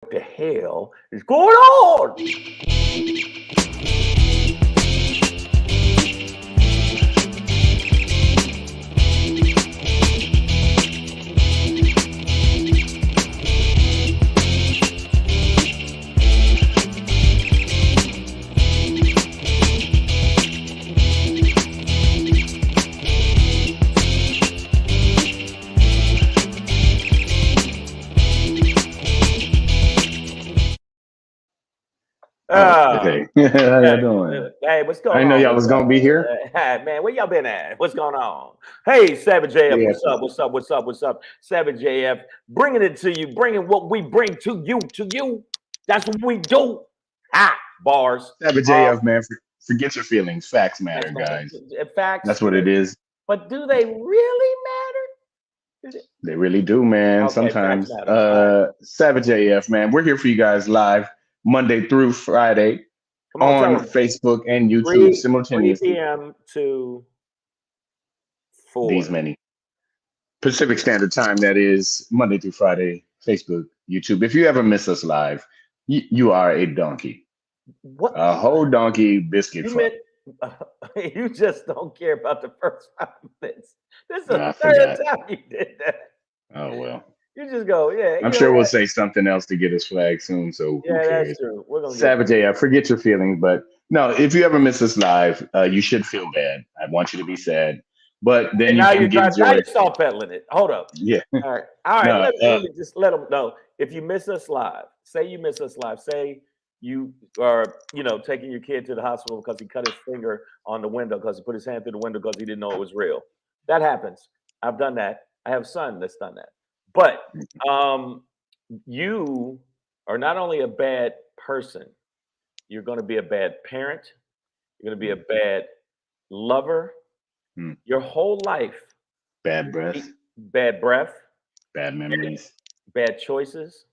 What the hell is going on? Hey, how y'all doing? Hey, what's I going didn't know on y'all with was gonna be here. man, where y'all been at? What's going on? Hey, Savage JF, Yeah, what's up? What's up? What's up? What's up? Savage JF, bringing it to you, bringing what we bring to you, to you. That's what we do. Ha, bars. Savage AF, man. Forget your feelings. Facts matter, guys. Facts, That's what it is. but do they really matter? They really do, man. Okay, facts Sometimes. matter. All right. Savage AF, man. We're here for you guys live Monday through Friday Come on, tell on them. Facebook and YouTube 3 simultaneously. p.m. to 4. These many Pacific Standard Time. That is Monday through Friday. Facebook, YouTube. If you ever miss us live, you are a donkey. What? A whole donkey biscuit You fuck. meant you just don't care about the first 5 minutes. This is the I third forgot. time you did that. Oh well. You just go, yeah. I'm sure we'll say something else to get us flagged soon. So who Yeah, cares? that's true. We're gonna Savage AF, forget your feelings. But no, if you ever miss us live, you should feel bad. I want you to be sad. But then and you now can give now joy. you're soft pedaling it. Hold up. Yeah. All right. All right. No, Let me just let them know. If you miss us live, say you miss us live, say you are, taking your kid to the hospital because he cut his finger on the window because he put his hand through the window because he didn't know it was real. That happens. I've done that. I have a son that's done that. But you are not only a bad person, you're going to be a bad parent. You're going to be a bad lover. Your whole life. bad breath, Bad breath, bad memories, bad choices,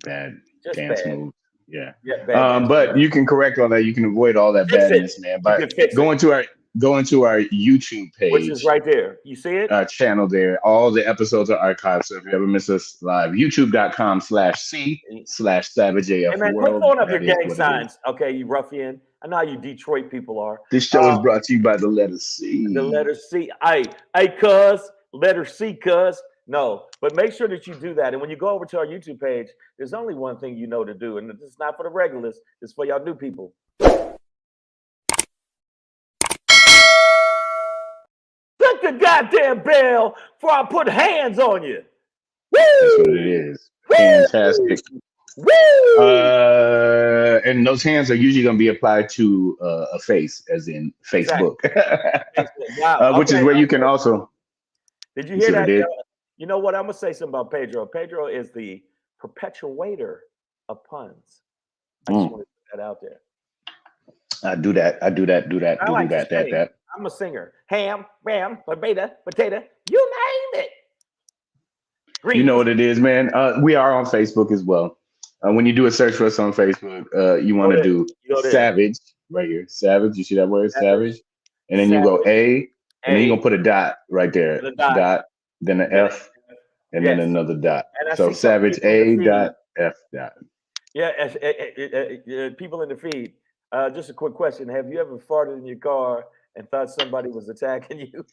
bad just dance bad. moves. Yeah. Yeah, bad. But you can correct all that. You can avoid all that Fix it. badness, man, by You can fix going it, to our YouTube which is page. right there. You see it? Channel there. All the episodes are archived. So if you ever miss us live, youtube.com/c/SavageAF Hey man, quit World. throwing up your That is gang what it is. signs, okay, you ruffian. I know how you Detroit people are. This show is brought to you by the letter C. The letter C. Hey, cuz, letter C, cuz. No, but make sure that you do that. And when you go over to our YouTube page, there's only one thing you know to do, and it's not for the regulars, it's for y'all new people. Click the goddamn bell before I put hands on you. Woo! That's what it is. Fantastic. Woo! And those hands are usually going to be applied to a face, as in Facebook, Wow. which is where you can also. Did you hear that? Did? You know what? I'm gonna say something about Pedro. Pedro is the perpetuator of puns. I just want to put that out there. I do that. That. I'm a singer. Ham, ram, potato, you name it. Greens. You know what it is, man. We are on Facebook as well. When you do a search for us on Facebook, you want to do Savage right here. Savage. You see that word, Savage? And then you go A, and then you're gonna put a dot right there. Dot, then an F, and then another dot. So Savage A dot F dot. Yeah, people in the feed. Just a quick question: have you ever farted in your car and thought somebody was attacking you?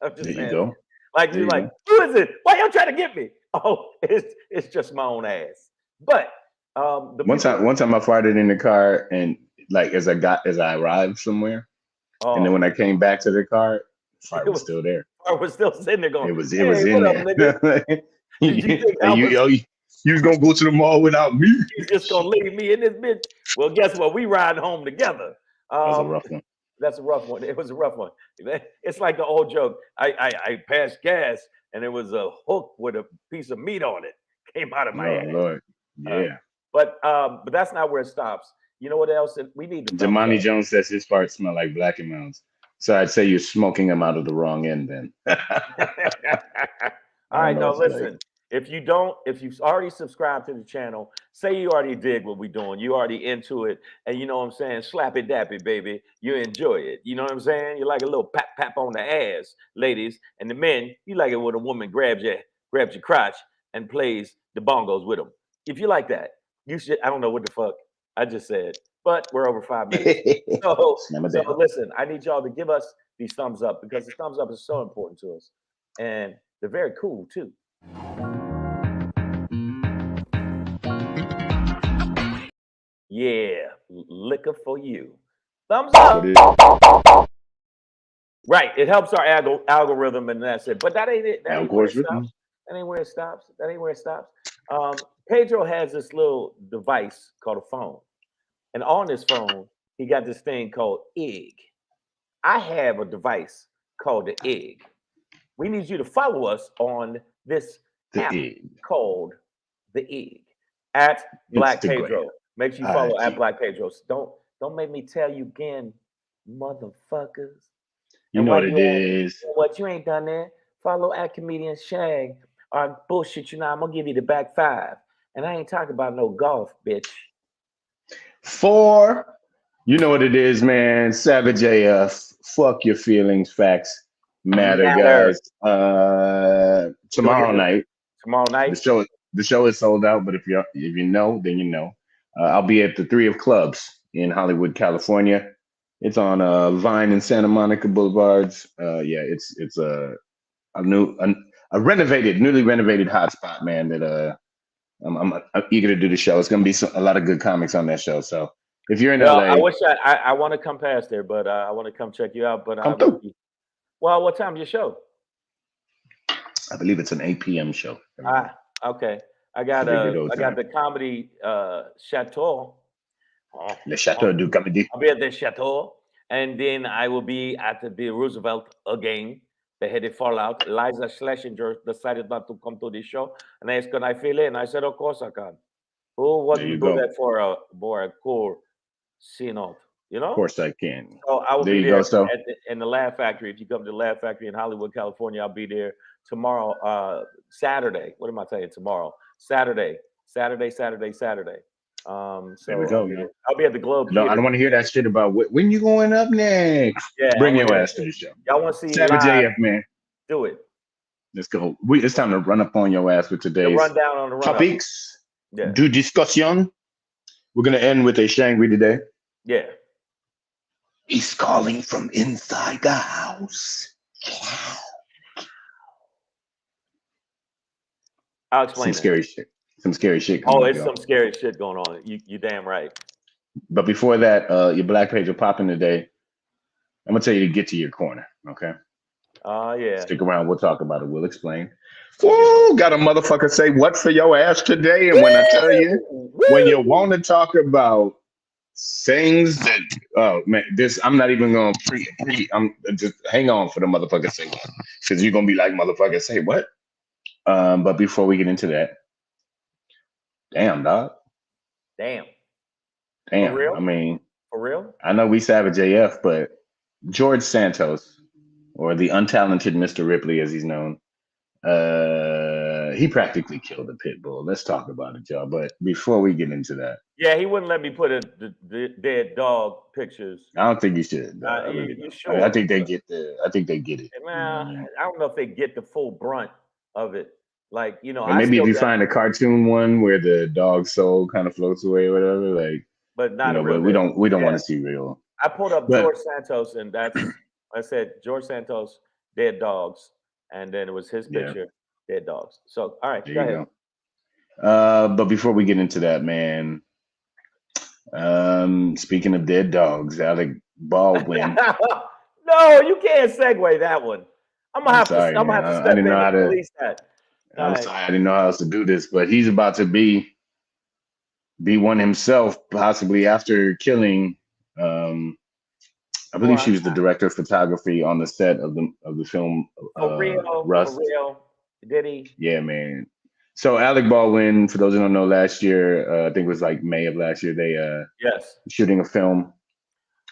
I'm just there you go. Like you're like, who is it? Why y'all trying to get me? Oh, it's just my own ass. But one time I farted in the car, and like as I arrived somewhere, and then when I came back to the car, fart was still there. Fart was still sitting there going. It was in there. You was gonna go to the mall without me? You just gonna leave me in this bitch? Well, guess what? We riding home together. That was a rough one. That's a rough one. It was a rough one. It's like the old joke. I passed gas and there was a hook with a piece of meat on it. Came out of my ass. Lord. Yeah. But that's not where it stops. You know what else we need to Jamani Jones says his farts smell like Black and Mounds. So I'd say you're smoking them out of the wrong end then. All right, now listen. If you've already subscribed to the channel, say you already dig what we're doing, you already into it, and you know what I'm saying, slappy dappy, baby, you enjoy it. You know what I'm saying? You like a little pat on the ass, ladies, and the men, you like it when a woman grabs your crotch, and plays the bongos with him. If you like that, you should. I don't know what the fuck I just said, but we're over 5 minutes. So listen, I need y'all to give us these thumbs up because the thumbs up is so important to us, and they're very cool too. Yeah, liquor for you. Thumbs up. Right, it helps our algorithm, and that's it. But that ain't it. That ain't where it stops. That ain't where it stops. That ain't where it stops. Pedro has this little device called a phone, and on this phone, he got this thing called Egg. I have a device called the Egg. We need you to follow us on this app called the Egg at Black Pedro. Make sure you follow at Black Pedro. Don't make me tell you again, motherfuckers. You know what it is. What you ain't done there? Follow at comedian Shang. Or bullshit, I'm gonna give you the back 5. And I ain't talking about no golf, bitch. 4, you know what it is, man. Savage AF. Fuck your feelings, facts matter, guys. Tomorrow night. The show is sold out, but if you know, then you know. I'll be at the 3 of Clubs in Hollywood, California. It's on Vine and Santa Monica Boulevards. It's a newly renovated hotspot, man. That I'm eager to do the show. It's gonna be a lot of good comics on that show. So if you're in LA, I wish I want to come past there, but I want to come check you out. But well, what time's your show? I believe it's an 8 p.m. show. Okay. I got the comedy Chateau. Le Chateau du Comedy. I'll be at the Chateau, and then I will be at the Roosevelt again. They had a fallout. Liza Schlesinger decided not to come to the show, and I asked, "Can I fill in?" I said, "Of course I can." Who wouldn't do that for a cool C-note? You know? Of course I can. So I will be there in the Laugh Factory. If you come to the Laugh Factory in Hollywood, California, I'll be there tomorrow, Saturday. What am I saying? Tomorrow, Saturday. There we go. I'll be at the Globe. No, I don't want to hear that shit about when you going up next. Yeah, bring your ass to the show. Y'all want to see Savage AF, man? Do it. Let's go. It's time to run up on your ass with today's rundown on the topics. Du discussion. We're gonna end with a Shangry today. Yeah. He's calling from inside the house. I'll explain. Some scary shit. Some scary shit going on. You damn right. But before that, your Black page will pop in today. I'm gonna tell you to get to your corner, okay? Yeah. Stick around. We'll talk about it. We'll explain. Woo! Got a motherfucker say what for your ass today, and when I tell you, when you want to talk about things that, oh man, I'm not even gonna I'm just hang on for the motherfucker say what, because you're gonna be like, motherfucker say what. But before we get into that, damn dog. Damn. For real? I mean, for real? I know we Savage AF, but George Santos, or the untalented Mr. Ripley as he's known, he practically killed a pit bull. Let's talk about it, y'all. But before we get into that, yeah, he wouldn't let me put the dead dog pictures. I don't think you should. I think they get it. Man, I don't know if they get the full brunt of it. Like, or maybe if you find a cartoon one where the dog's soul kind of floats away or whatever, like, but not but we don't want to see real. I pulled up George Santos, and I said George Santos, dead dogs, and then it was his picture, dead dogs. So, all right, go ahead. But before we get into that, man, speaking of dead dogs, Alec Baldwin. No, you can't segue that one. I'm gonna have to step in and release that. I'm sorry, I didn't know how else to do this, but he's about to be one himself, possibly after killing. I believe she was the director of photography on the set of the film. Rust. For real, did he? Yeah, man. So Alec Baldwin, for those who don't know, last year, I think it was like May of last year, they shooting a film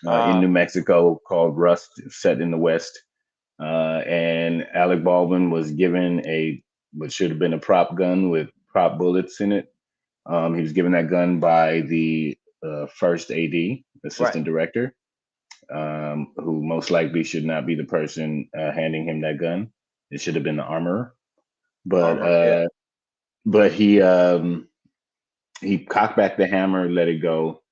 in New Mexico called Rust, set in the West, and Alec Baldwin was given what should have been a prop gun with prop bullets in it. He was given that gun by the first AD, assistant director, who most likely should not be the person handing him that gun. It should have been the armorer. But but he cocked back the hammer, let it go.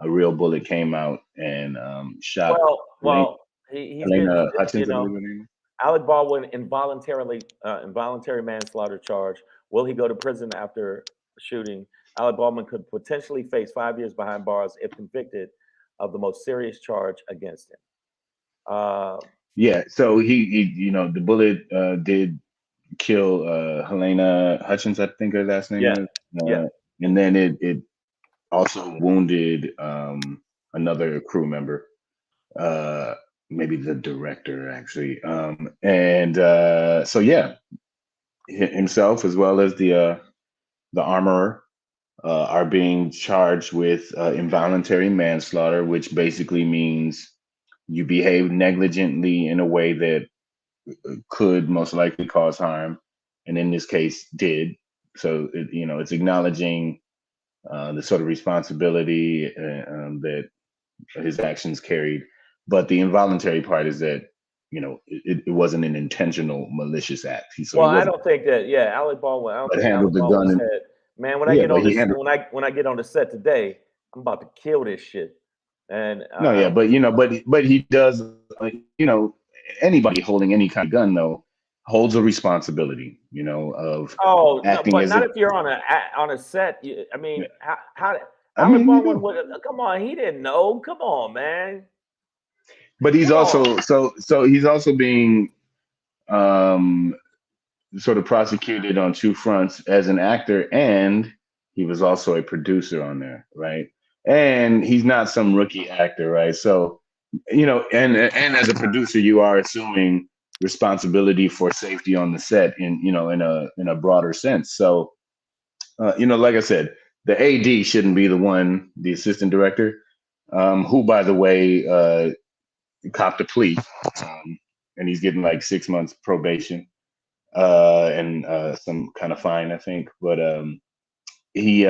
A real bullet came out and shot Helena, Well, he's been, Helena you Hutchins, I believe know, her name. Alec Baldwin involuntary manslaughter charge. Will he go to prison after shooting? Alec Baldwin could potentially face 5 years behind bars if convicted of the most serious charge against him. Yeah, so he the bullet did kill Helena Hutchins, I think her last name Yeah, is. yeah. And then it also wounded another crew member, uh, maybe the director actually. And so yeah, himself as well as the armorer are being charged with involuntary manslaughter, which basically means you behave negligently in a way that could most likely cause harm, and in this case did. So it's acknowledging the sort of responsibility that his actions carried, but the involuntary part is that it wasn't an intentional malicious act. So Well, he I wasn't, don't think that. Yeah, Alec Baldwin. I don't but think handled Alec the Baldwin gun and said, "Man, when I yeah, get but on he this, handled. when I get on the set today, I'm about to kill this shit." And No, I yeah, don't. but he does. Anybody holding any kind of gun though holds a responsibility. Of Oh no, acting but as not if. if you're on a set. I mean, how I Alec mean, Baldwin would come on? He didn't know. Come on, man. but he's Come on. also he's also being um sort of prosecuted on two fronts as an actor, and he was also a producer on there, right? And he's not some rookie actor, right? So, and as a producer, you are assuming responsibility for safety on the set in a broader sense. So, like I said, the AD shouldn't be the assistant director, who, by the way, copped a plea, and he's getting like 6 months probation and some kind of fine, I think. But he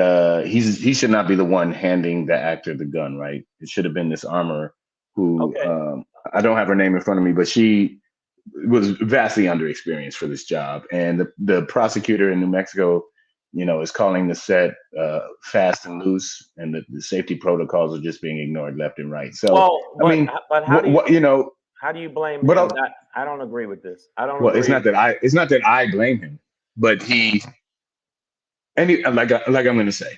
should not be the one handing the actor the gun, right? It should have been this armorer who Okay. I don't have her name in front of me, but she was vastly underexperienced for this job. And the prosecutor in New Mexico, is calling the set fast and loose, and the safety protocols are just being ignored left and right. So, Well, I mean, but how do you what how do you blame but him? I don't agree with this. I don't well, agree. it's not that I blame him, but like I'm gonna say.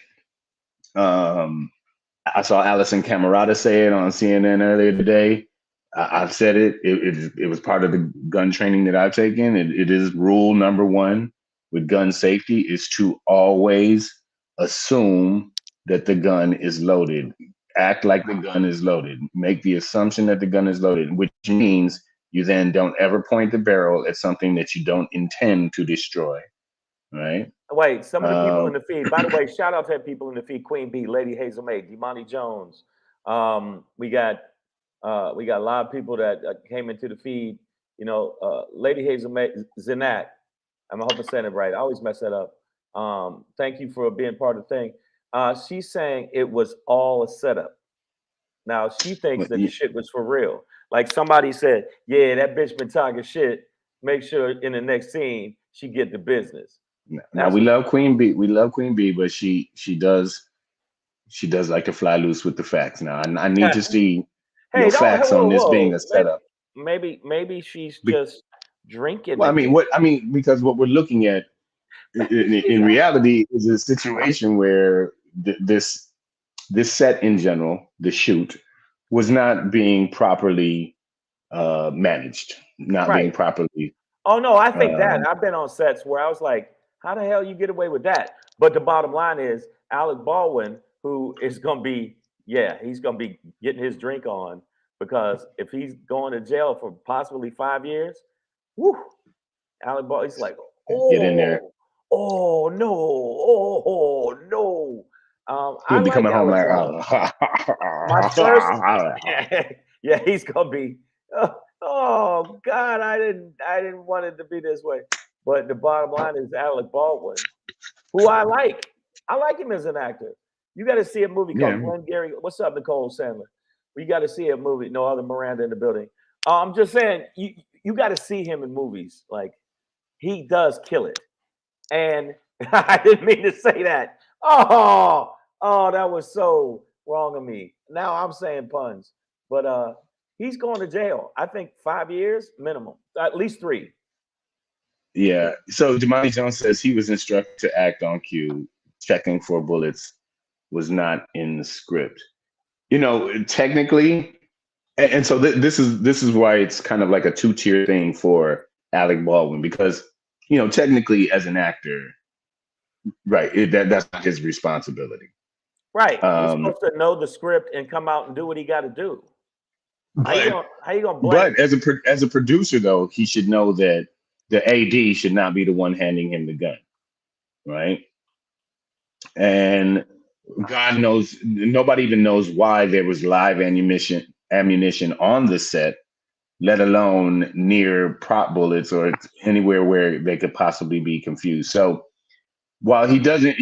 Um, I saw Alison Camerata say it on CNN earlier today. I've said it. It was part of the gun training that I've taken. It is rule number one with gun safety is to always assume that the gun is loaded. Act like the gun is loaded. Make the assumption that the gun is loaded, which means you then don't ever point the barrel at something that you don't intend to destroy. Right? Wait, some of the people in Um, the feed. By the way, shout out to people in the feed: Queen B, Lady Hazel May, Demani Jones. We got a lot of people that came into the feed. Lady Hazel May, Zinat. I hope I'm saying it right. I always mess that up. Thank you for being part of the thing. She's saying it was all a setup. Now she thinks but that the shit was for real. Like somebody said, "Yeah, that bitch been talking shit. Make sure in the next scene she get the business." Now That's we what. love Queen Bee. We love Queen Bee, but she does like to fly loose with the facts. Now I need to see your Hey, don't. Hey, facts whoa, on this being whoa. a setup. Maybe she's Be- just drinking well, again. because what we're looking at in reality is a situation where this set in general, the shoot, was not being properly managed, not being Right. properly. Oh no, I think that Um, I've been on sets where I was like, how the hell you get away with that? But the bottom line is Alec Baldwin, who is gonna be, yeah, he's gonna be getting his drink on because if he's going to jail for possibly 5 years, whoo, Alec Baldwin, he's like, get in there. oh no, oh no. I He'll be like coming home Alec like, Baldwin. My first, yeah, he's gonna be. Oh God, I didn't want it to be this way. But the bottom line is Alec Baldwin, who I like. I like him as an actor. You got to see a movie called yeah. Glengarry. What's up, Nicole Sandler? We got to see a movie. No other Miranda in the building. I'm just saying, you got to see him in movies. Like he does kill it. And I didn't mean to say that. Oh, that was so wrong of me. Now I'm saying puns, but he's going to jail. I think 5 years minimum, at least 3. Yeah. So Jamani Jones says he was instructed to act on cue. Checking for bullets was not in the script. Technically, and so this is why it's kind of like a two-tier thing for Alec Baldwin, because technically as an actor, right, that's not his responsibility. Right. He's supposed to know the script and come out and do what he got to do. How you gonna blame? But as a producer, though, he should know that the AD should not be the one handing him the gun, right? And God knows, nobody even knows why there was live ammunition on the set, let alone near prop bullets or anywhere where they could possibly be confused. So while he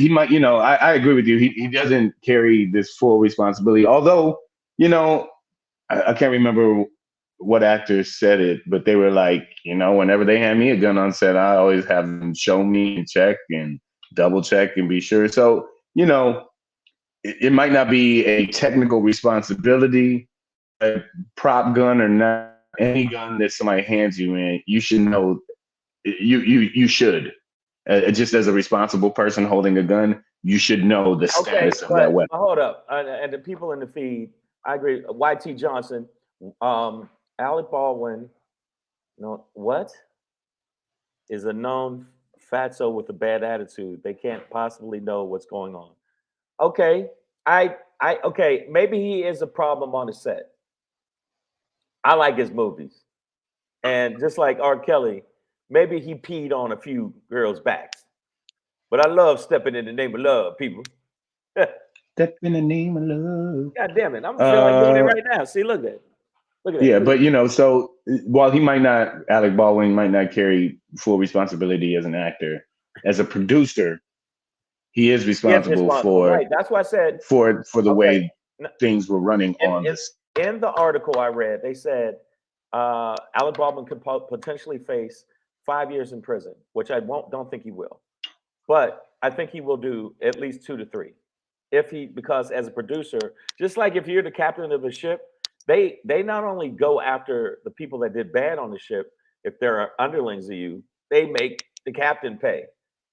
might, I agree with you. He doesn't carry this full responsibility. Although, I can't remember what actors said it, but they were like, whenever they hand me a gun on set, I always have them show me and check and double check and be sure. So, it might not be a technical responsibility, a prop gun or not, any gun that somebody hands you in, you should know. You should, just as a responsible person holding a gun, you should know the status of that weapon. Hold up, and the people in the feed, I agree. YT Johnson, Alec Baldwin, what is a known fatso with a bad attitude? They can't possibly know what's going on. Okay, okay, maybe he is a problem on the set. I like his movies, and just like R. Kelly, maybe he peed on a few girls' backs. But I love stepping in the name of love, people. Step in the name of love. God damn it, I'm feeling like doing it right now. See, look at it. Yeah, but so while Alec Baldwin might not carry full responsibility as an actor, as a producer, he is responsible for. Right, that's why I said for the way things were running on this. In the article I read, they said Alec Baldwin could potentially face 5 years in prison, which I don't think he will, but I think he will do at least 2 to 3, because as a producer, just like if you're the captain of a ship, they not only go after the people that did bad on the ship. If there are underlings of you, they make the captain pay,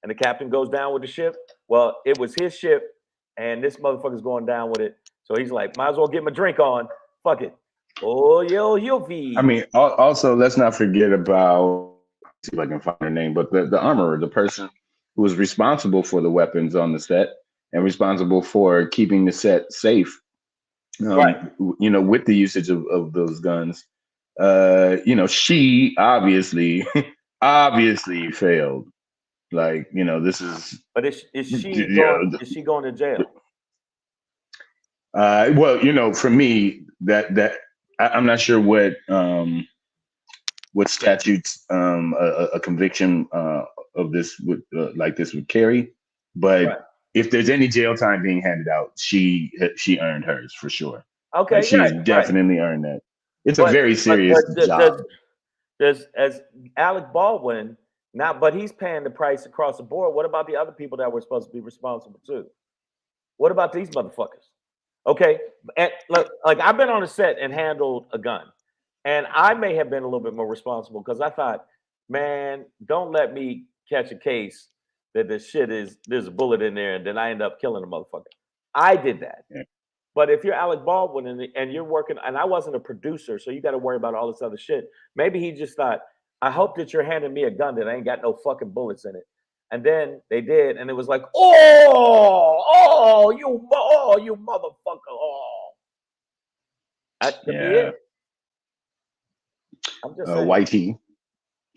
and the captain goes down with the ship. Well, it was his ship, and this motherfucker's going down with it. So he's like, might as well get my drink on. Fuck it. Oh, you'll be. I mean, also, let's not forget about, see if I can find her name, but the armorer, the person who was responsible for the weapons on the set and responsible for keeping the set safe, right. With the usage of those guns. She obviously failed. Like, this is. But is she going to jail? Well, for me, that I'm not sure what statutes a conviction of this would would carry, but if there's any jail time being handed out, she earned hers for sure. Okay, she's definitely earned that. It's a very serious job. There's as Alec Baldwin now, but he's paying the price across the board. What about the other people that were supposed to be responsible too? What about these motherfuckers? Okay, and look, like I've been on a set and handled a gun, and I may have been a little bit more responsible because I thought, man, don't let me catch a case that there's a bullet in there and then I end up killing a motherfucker. I did that. Yeah. But if you're Alec Baldwin and you're working, and I wasn't a producer, so you got to worry about all this other shit. Maybe he just thought, I hope that you're handing me a gun that ain't got no fucking bullets in it. And then they did, and it was like, you motherfucker, That could be it. I'm just saying. YT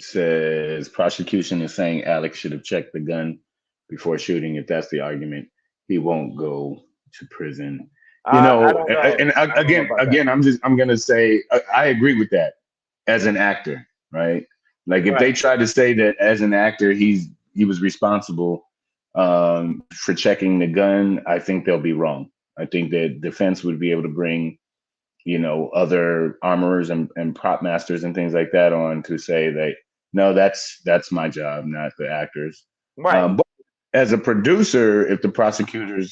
says prosecution is saying Alex should have checked the gun before shooting. If that's the argument, he won't go to prison. And again, I'm gonna say I agree with that as an actor, right? Like if they try to say that as an actor he was responsible for checking the gun, I think they'll be wrong. I think that defense would be able to bring, other armorers and prop masters and things like that on to say that no, that's my job, not the actors. Right. as a producer, if the prosecution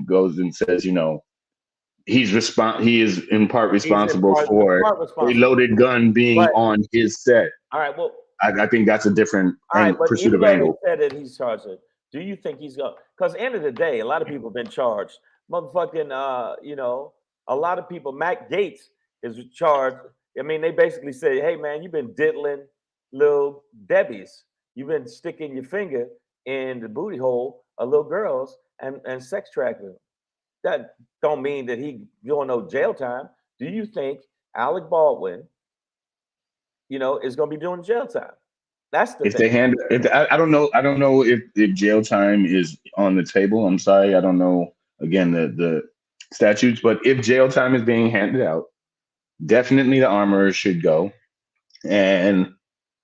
goes and says, he is in part responsible for a loaded gun being on his set. All right, well, I think that's a different pursuit of angle. angle. They said that he's charged. Do you think he's going? Because end of the day, a lot of people have been charged. Motherfucking, a lot of people. Matt Gaetz is charged. I mean, they basically say, "Hey, man, you've been diddling little Debbies. You've been sticking your finger in the booty hole of little girls and sex trafficking." That don't mean that he don't know jail time. Do you think Alec Baldwin, is going to be doing jail time? That's the thing. I don't know. I don't know if jail time is on the table. I'm sorry. I don't know. Again, the statutes, but if jail time is being handed out, definitely the armorer should go, and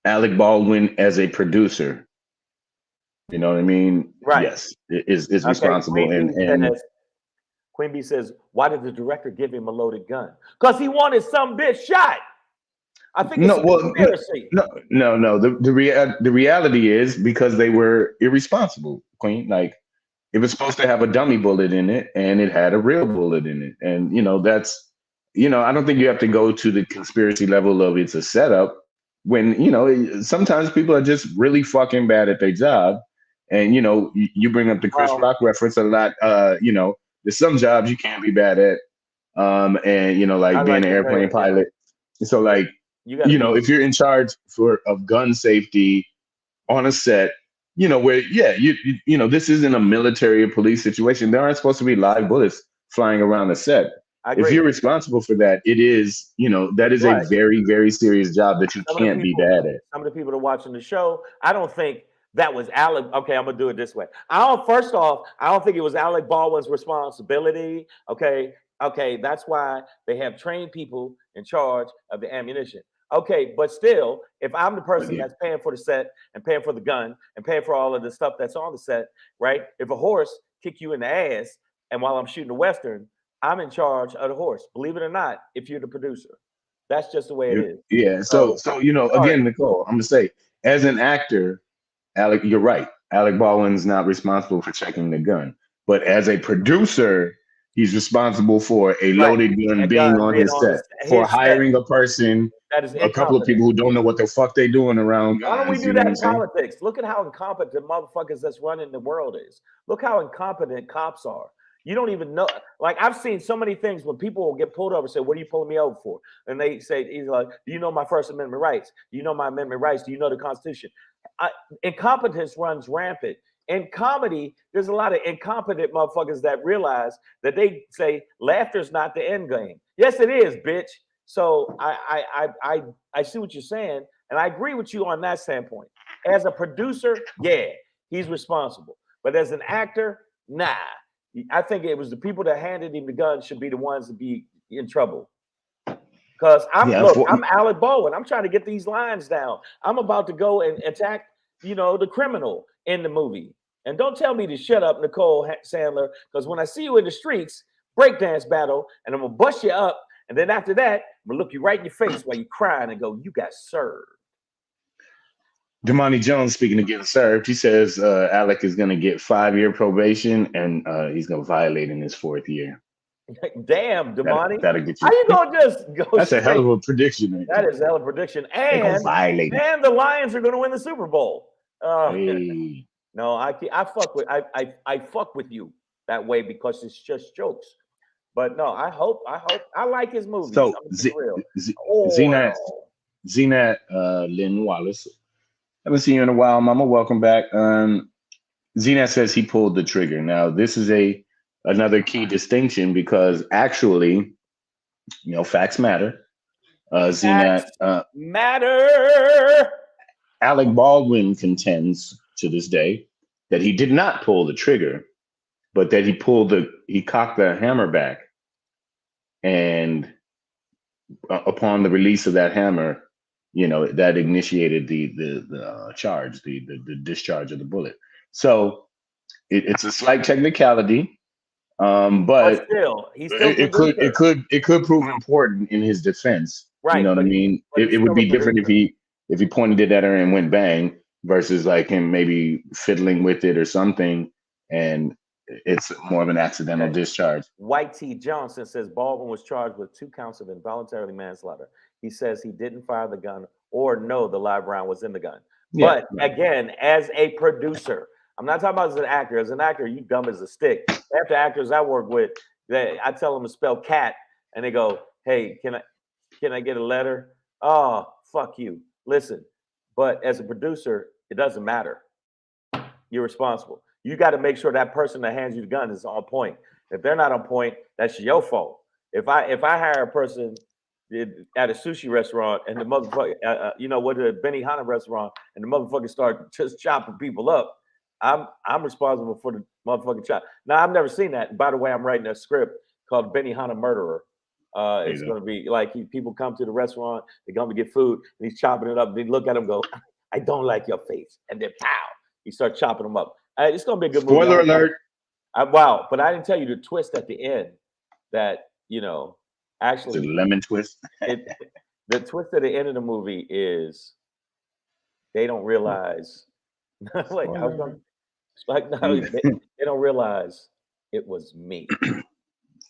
Alec Baldwin as a producer. You know what I mean? Right. Yes, is responsible. Queen B says, "Why did the director give him a loaded gun? Because he wanted some bitch shot." I think it's a conspiracy. No. The reality is because they were irresponsible, Queen. Like, it was supposed to have a dummy bullet in it, and it had a real bullet in it. And that's I don't think you have to go to the conspiracy level of it's a setup. When sometimes people are just really fucking bad at their job, and you bring up the Chris Rock reference a lot. There's some jobs you can't be bad at, and like being an airplane pilot. So like. If you're in charge of gun safety on a set, where this isn't a military or police situation. There aren't supposed to be live bullets flying around the set. If you're responsible for that, it is, that is a very, very serious job that you can't be bad at. Some of the people that are watching the show, I don't think that was Alec. Okay, I'm gonna do it this way. First off, I don't think it was Alec Baldwin's responsibility. Okay, that's why they have trained people in charge of the ammunition. Okay, but still, if I'm the person that's paying for the set and paying for the gun and paying for all of the stuff that's on the set, right? If a horse kick you in the ass and while I'm shooting a Western, I'm in charge of the horse. Believe it or not, if you're the producer. That's just the way it is. Yeah, so again, Nicole, I'm gonna say, as an actor, Alec, you're right. Alec Baldwin's not responsible for checking the gun. But as a producer, he's responsible for a loaded gun being on his set, for hiring a person, a couple of people who don't know what the fuck they doing around guns. Why don't we do that in politics? Look at how incompetent the motherfuckers that's running the world is. Look how incompetent cops are. You don't even know. Like, I've seen so many things when people will get pulled over and say, "What are you pulling me over for?" And they say, "He's like, do you know my First Amendment rights? Do you know my amendment rights? Do you know the Constitution?" Incompetence runs rampant. In comedy, there's a lot of incompetent motherfuckers that realize that they say laughter's not the end game. Yes, it is, bitch. So I see what you're saying, and I agree with you on that standpoint. As a producer, yeah, he's responsible. But as an actor, nah. I think it was the people that handed him the gun should be the ones to be in trouble. Because I'm Alec Baldwin. I'm trying to get these lines down. I'm about to go and attack, the criminal in the movie. And don't tell me to shut up, Nicole Sandler, because when I see you in the streets, breakdance battle, and I'm gonna bust you up, and then after that, I'm gonna look you right in your face while you're crying and go, "You got served." Damani Jones, speaking of getting served, he says Alec is gonna get 5-year probation, and he's gonna violate in his 4th year. Damn, Damani. That'll get you. How you gonna just go? That's straight? A hell of a prediction. That is a hell of a prediction. And the Lions are gonna win the Super Bowl. Hey. No, I fuck with you that way because it's just jokes. But no, I like his movies. So Zenat Lynn Wallace, haven't seen you in a while, Mama. Welcome back. Zenat says he pulled the trigger. Now this is another key distinction because actually, facts matter. Zenat matter. Alec Baldwin contends to this day that he did not pull the trigger, but that he cocked the hammer back, and upon the release of that hammer, that initiated the charge, the discharge of the bullet. So it's a slight technicality, but still, it could prove important in his defense. Right? You know what I mean? It would be different if he pointed it at her and went bang. versus like him maybe fiddling with it or something, and it's more of an accidental discharge. White T. Johnson says Baldwin was charged with 2 counts of involuntary manslaughter. He says he didn't fire the gun or know the live round was in the gun. Yeah, but again, as a producer, I'm not talking about as an actor. As an actor, you dumb as a stick. After actors I work with, I tell them to spell cat, and they go, "Hey, can I get a letter?" Oh, fuck you. Listen, but as a producer, it doesn't matter. You're responsible. You got to make sure that person that hands you the gun is on point. If they're not on point, that's your fault. If I hire a person at a sushi restaurant and the motherfucker, what a Benihana restaurant, and the motherfucker start just chopping people up, I'm responsible for the motherfucking chop. Now I've never seen that. By the way, I'm writing a script called Benihana Murderer. It's going to be like people come to the restaurant, they're going to get food, and he's chopping it up. They look at him, go, "I don't like your face," and then pow, he starts chopping them up. It's going to be a good movie. Spoiler alert! Wow, but I didn't tell you the twist at the end. That actually the lemon twist. The twist at the end of the movie is they don't realize. They don't realize it was me.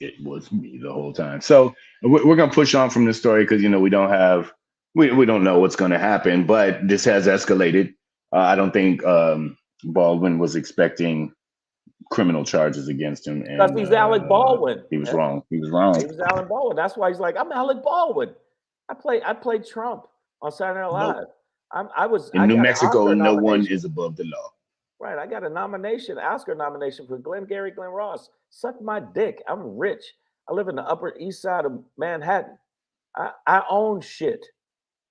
It was me the whole time. So we're gonna push on from this story because we don't know what's gonna happen, but this has escalated. I don't think Baldwin was expecting criminal charges against him, because he's Alec Baldwin. He was wrong. He was wrong. He was Alec Baldwin. That's why he's like, "I'm Alec Baldwin. I played Trump on Saturday Night Live. Nope. I was in New Mexico. No one is above the law. Right. I got a Oscar nomination for Glenn Ross. Suck my dick. I'm rich. I live in the Upper East Side of Manhattan. I own shit.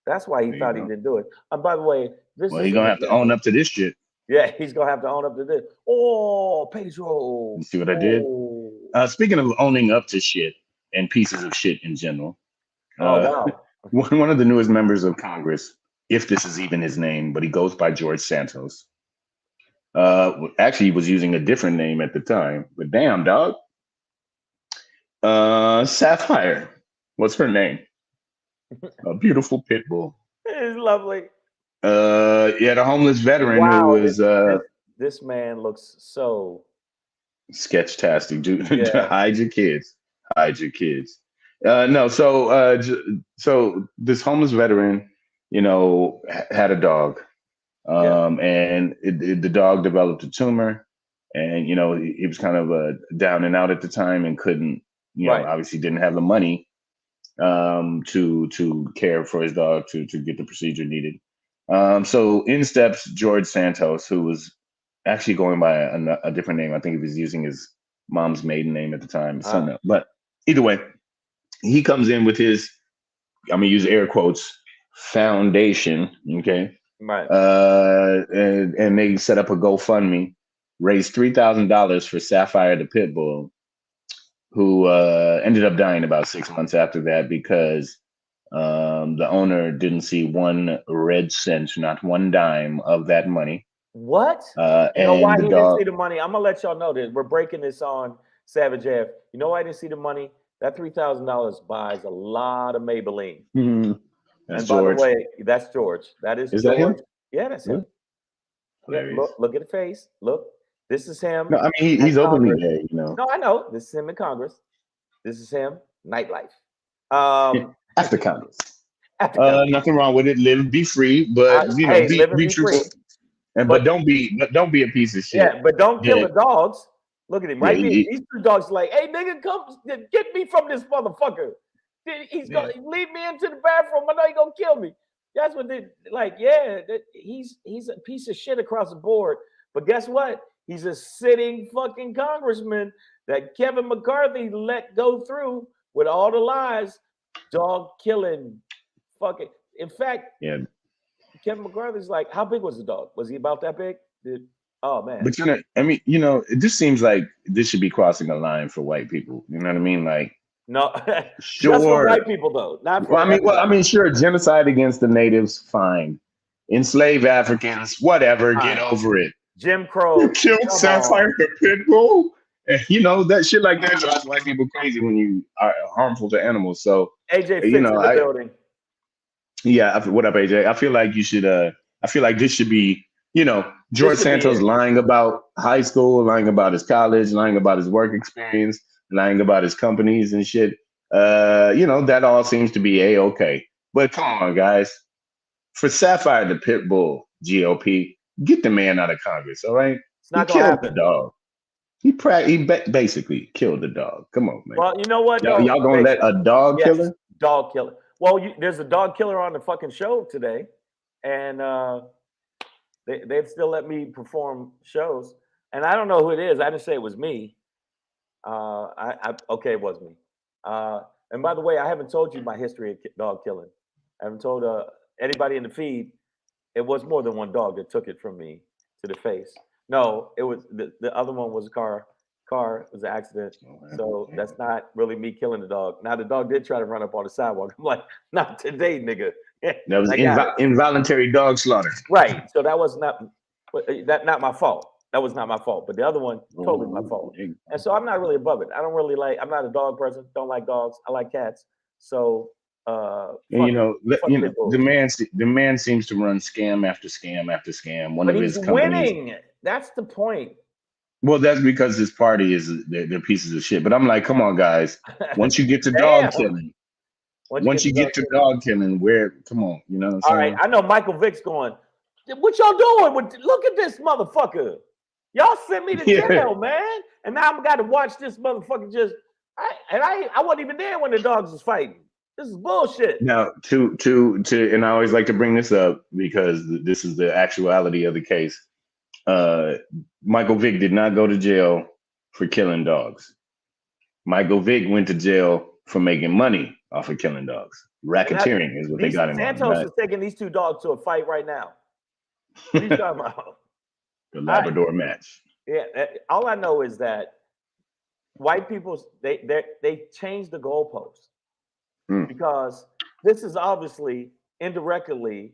That's why he thought he didn't do it. And by the way, he's gonna have to own up to this shit. Yeah, he's gonna have to own up to this. Oh, Pedro. You see what I did? Speaking of owning up to shit and pieces of shit in general. Wow. One of the newest members of Congress, if this is even his name, but he goes by George Santos. Actually, he was using a different name at the time, but damn, dog. Sapphire. What's her name? A beautiful pit bull. It's lovely. The homeless veteran who was this man looks so sketch-tastic. Hide your kids. No, so this homeless veteran, had a dog. And the dog developed a tumor, and he was kind of down and out at the time and couldn't, obviously didn't have the money to care for his dog to get the procedure needed. So in steps George Santos, who was actually going by a different name. I think he was using his mom's maiden name at the time. But either way, he comes in with his, I'm gonna use air quotes, foundation. Okay. Right. And they set up a GoFundMe, raised $3,000 for Sapphire the pit bull, who ended up dying about 6 months after that because the owner didn't see one red cent, not one dime of that money. What? You know why he didn't see the money? I'm gonna let y'all know that we're breaking this on Savage F. You know why I didn't see the money? That $3,000 buys a lot of Maybelline. Mm-hmm. And by the way, that's George. Is George. That him? Yeah, that's him. Yeah, look at the face. Look, this is him. No, I mean he's openly gay, No, I know. This is him in Congress. This is him. Nightlife. After Congress. Nothing wrong with it. Live, be free, but be truthful. But don't be a piece of shit. Yeah, but don't kill the dogs. Look at him. Right? These 2 dogs are like, "Hey, nigga, come get me from this motherfucker. He's gonna lead me into the bathroom. I know he's gonna kill me." That's what they like. Yeah, he's a piece of shit across the board. But guess what? He's a sitting fucking congressman that Kevin McCarthy let go through with all the lies, dog killing, fucking. In fact, Kevin McCarthy's like, how big was the dog? Was he about that big? Oh man. But it just seems like this should be crossing a line for white people. You know what I mean? Like. No, sure. Just for white people though. Not for sure. Genocide against the natives, fine. Enslave Africans, whatever. Fine. Get over it. Jim Crow. You killed Sapphire the pit bull, and that shit like that drives white people crazy when you are harmful to animals. So AJ, in the building. Yeah, what up, AJ? I feel like you should. I feel like this should be you know, George Santos lying about high school, lying about his college, lying about his work experience, lying about his companies and shit. You know, that all seems to be a-okay. But come on, guys. For Sapphire the Pitbull GOP, get the man out of Congress, all right? It's not he gonna killed happen. the dog. He basically killed the dog. Come on, man. Well, you know what? Y'all gonna let a dog killer? Dog killer. Well, there's a dog killer on the fucking show today, and they've still let me perform shows, and I don't know who it is. I didn't say it was me. Okay, it was me. And by the way, I haven't told you my history of dog killing. I haven't told anybody in the feed. It was more than one dog that took it from me to the face. No, it was the other one was a car. It was an accident. So that's not really me killing the dog. Now the dog did try to run up on the sidewalk. I'm like, not today, nigga. That was involuntary dog slaughter. Right. So that was not my fault. That was not my fault. But the other one, totally my fault. And so I'm not really above it. I'm not a dog person. Don't like dogs. I like cats. So and the man seems to run scam after scam after scam. One of his companies winning. That's the point. Well, that's because his party they're pieces of shit. But I'm like, come on, guys. Once you get to dog killing, come on, you know what I'm saying? All right, I know Michael Vick's going, what y'all doing? Look at this motherfucker. Y'all sent me to jail, man. And now I'm got to watch this motherfucker I wasn't even there when the dogs was fighting. This is bullshit. Now, and I always like to bring this up because this is the actuality of the case. Michael Vick did not go to jail for killing dogs. Michael Vick went to jail for making money off of killing dogs. Racketeering is what they got him on. Santos is taking these two dogs to a fight right now. What are you talking about? The Labrador match. Yeah, all I know is that white people they changed the goalposts because this is obviously indirectly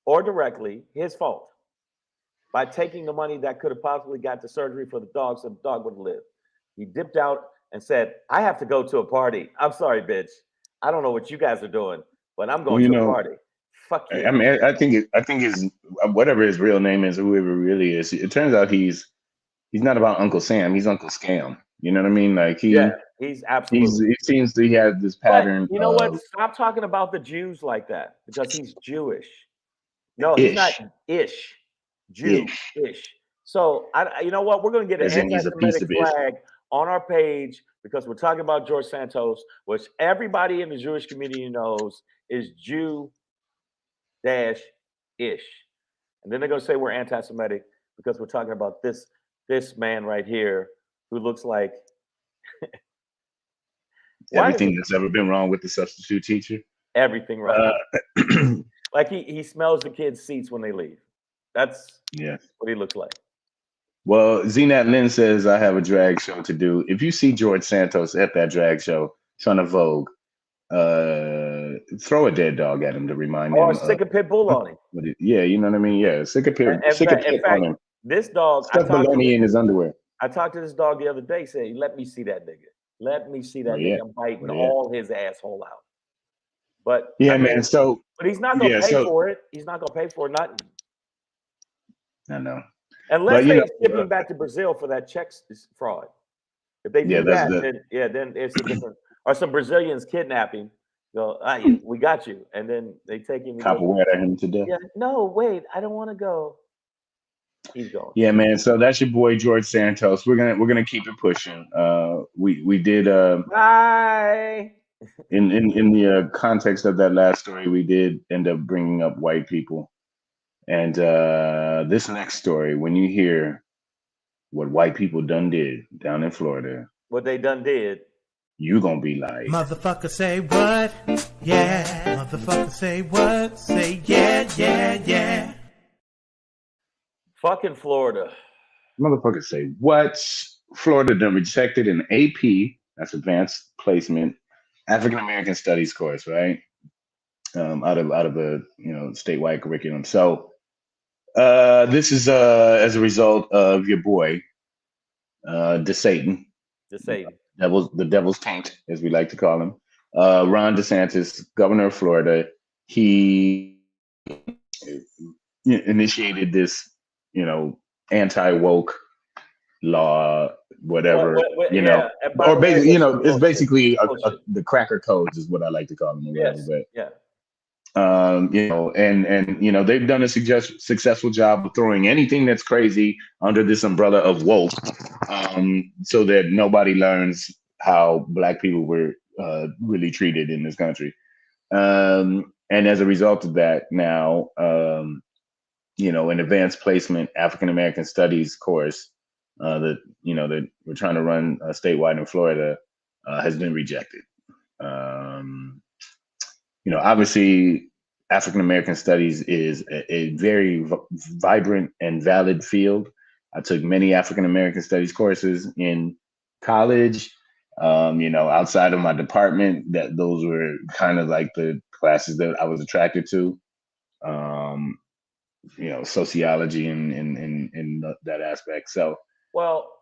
or directly his fault by taking the money that could have possibly got the surgery for the dog so the dog would have lived. He dipped out and said, I have to go to a party. I'm sorry, bitch. I don't know what you guys are doing, but I'm going to a party. Fuck you. I mean, I think his whatever his real name is, whoever it really is, it turns out he's not about Uncle Sam. He's Uncle Scam. You know what I mean? Like he's absolutely. It seems that he has this pattern. But you know what? Stop talking about the Jews like that because he's Jewish. No, he's not ish. Jew-ish. So you know what? We're going to get an anti-Semitic flag on our page because we're talking about George Santos, which everybody in the Jewish community knows is Jew-ish. And then they're going to say we're anti-Semitic because we're talking about this man right here who looks like everything that's ever been wrong with the substitute teacher. Everything wrong. Like he smells the kids' seats when they leave. That's what he looks like. Well, Zenat Lynn says, I have a drag show to do. If you see George Santos at that drag show trying to Vogue, throw a dead dog at him to remind him. Or stick a pit bull on him. Yeah, you know what I mean? Yeah, stick a pit on him. This dog, stuff baloney in his underwear. I talked to this dog the other day, said, let me see that nigga. Let me see that nigga. I'm biting all his asshole out. But man, but he's not gonna pay for it. He's not gonna pay for nothing. I know. Unless they ship him back to Brazil for that check fraud. If they do that, then it's a different. Or some Brazilians kidnap him. Go, we got you, and then they take him. Capoeira him to death. Yeah, no, wait, I don't want to go. He's going. Yeah, man. So that's your boy George Santos. We're gonna keep it pushing. We did. Bye. In the context of that last story, we did end up bringing up white people. And this next story, when you hear what white people done did down in Florida, what they done did, you gonna be like, motherfucker, say what? Yeah, motherfucker, say what? Say yeah. Fucking Florida. Motherfucker, say what? Florida done rejected an AP, that's Advanced Placement, African American Studies course, right? Out of a statewide curriculum. So this is as a result of your boy, DeSatan. The devil's taint, as we like to call him. Ron DeSantis, governor of Florida. He initiated this anti-woke law, whatever, yeah. And by or the way, basically, it's it's bullshit. basically Bullshit. the cracker codes is what I like to call them, or whatever. Yes. But Yeah. and they've done a successful job of throwing anything that's crazy under this umbrella of woke, so that nobody learns how Black people were really treated in this country. And as a result of that, now, an advanced placement African American Studies course that we're trying to run statewide in Florida has been rejected. Obviously, African American Studies is a very vibrant and valid field. I took many African American Studies courses in college. Outside of my department, those were kind of like the classes that I was attracted to. Sociology and that aspect. So, well,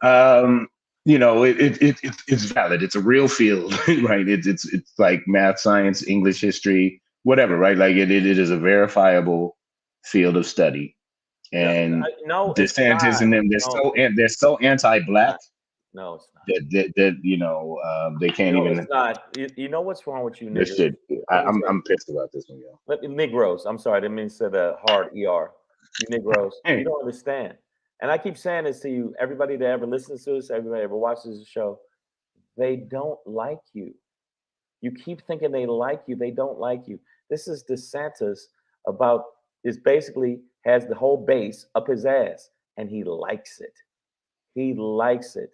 it's valid. It's a real field, right? It's like math, science, English, history, whatever, right? Like it is a verifiable field of study. And no, DeSantis and them, they're so anti-Black. No, it's not. That they can't even. It's not. You know what's wrong with you, This niggas? shit. I'm pissed about this one, yo. Negroes. I'm sorry, I didn't mean to say the hard ER. You Negroes. You don't understand. And I keep saying this to you, everybody that ever listens to this, everybody that ever watches the show, they don't like you. You keep thinking they like you. They don't like you. This is DeSantis basically has the whole base up his ass, and he likes it. He likes it.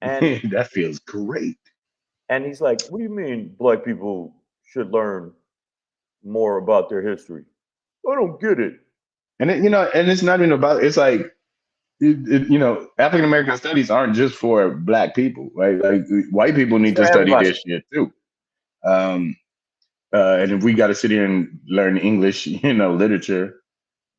And that feels great. And he's like, what do you mean Black people should learn more about their history? I don't get it. And and it's not even about, it's like, African American studies aren't just for Black people, right? Like white people need to study this shit too. And if we got to sit here and learn English, literature,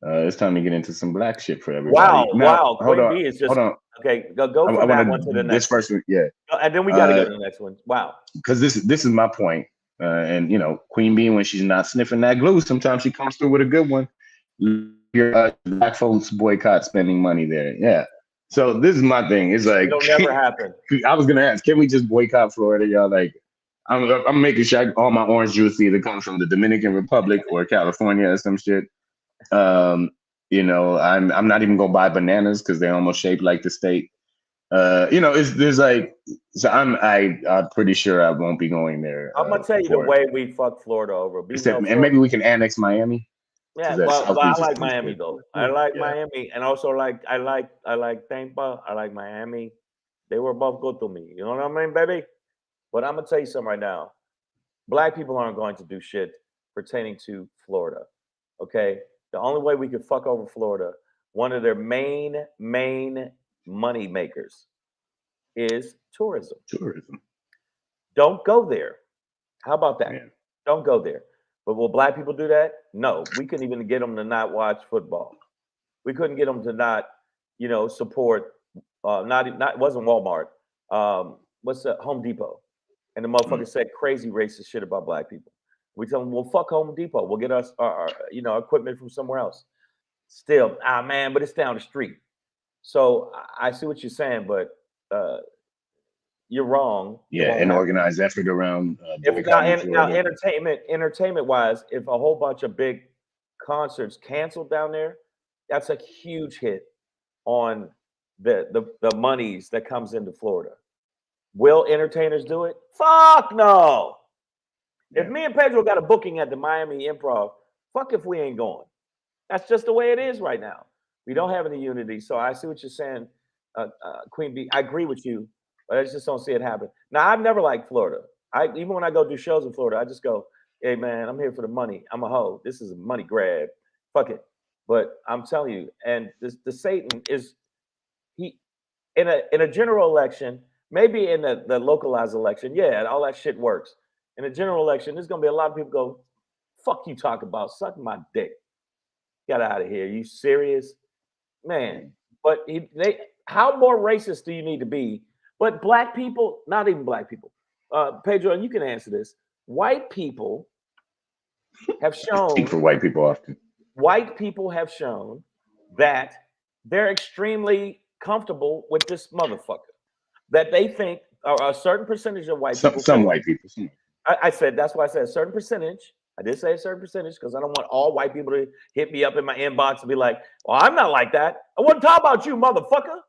it's time to get into some Black shit for everybody. Wow. Queen B is just, okay, go from that one to the next. This first one, yeah. And then we got to go to the next one. Wow. Because this is my point. And, Queen B, when she's not sniffing that glue, sometimes she comes through with a good one. Your Black folks boycott spending money there. Yeah. So this is my thing. It's like, it'll never happen. I was gonna ask, can we just boycott Florida, y'all? Like, I'm making sure all my orange juice either comes from the Dominican Republic or California or some shit. I'm not even gonna buy bananas because they're almost shaped like the state. There's like, so I'm pretty sure I won't be going there. I'm gonna tell you the way we fuck Florida over. And maybe we can annex Miami. Yeah, but I like Miami though. I like Miami, and also I like Tampa. I like Miami. They were both good to me. You know what I mean, baby? But I'm gonna tell you something right now. Black people aren't going to do shit pertaining to Florida. Okay, the only way we could fuck over Florida, one of their main money makers, is tourism. Don't go there. How about that? Man. Don't go there. But will Black people do that? No. We couldn't even get them to not watch football. We couldn't get them to not, support. It wasn't Walmart. What's the Home Depot? And the motherfucker said crazy racist shit about Black people. We tell them, well, fuck Home Depot. We'll get us our equipment from somewhere else. Still, man, but it's down the street. So I see what you're saying, but you're wrong. Yeah, an organized effort around. Entertainment wise, if a whole bunch of big concerts canceled down there, that's a huge hit on the monies that comes into Florida. Will entertainers do it? Fuck no. Yeah. If me and Pedro got a booking at the Miami Improv, fuck if we ain't going. That's just the way it is right now. We don't have any unity. So I see what you're saying, Queen B. I agree with you. But I just don't see it happen. Now, I've never liked Florida. Even when I go do shows in Florida, I just go, hey, man, I'm here for the money. I'm a hoe. This is a money grab. Fuck it. But I'm telling you, and the Satan is, in a general election, maybe in the localized election, yeah, all that shit works. In a general election, there's going to be a lot of people go, fuck you talk about, suck my dick. Get out of here. You serious? Man. But how more racist do you need to be? But Black people, not even Black people, Pedro, and you can answer this. White people have shown. I speak for white people often. White people have shown that they're extremely comfortable with this motherfucker that they think a certain percentage of white people. Some white people. I said, that's why I said a certain percentage. I did say a certain percentage because I don't want all white people to hit me up in my inbox and be like, well, I'm not like that. I wasn't talking about you, motherfucker.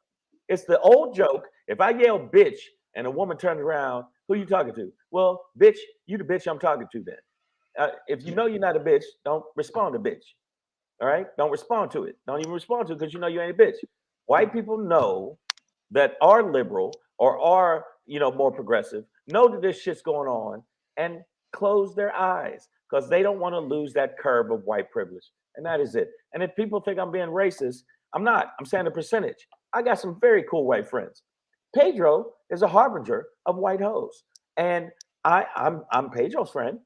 It's the old joke. If I yell bitch and a woman turns around, who you talking to? Well, bitch, you the bitch I'm talking to then. If you know you're not a bitch, don't respond to bitch. All right? Don't respond to it. Don't even respond to it because you know you ain't a bitch. White people know that are liberal or are, more progressive, know that this shit's going on and close their eyes because they don't want to lose that curve of white privilege. And that is it. And if people think I'm being racist, I'm not. I'm saying a percentage. I got some very cool white friends. Pedro is a harbinger of white hoes. And I'm Pedro's friend.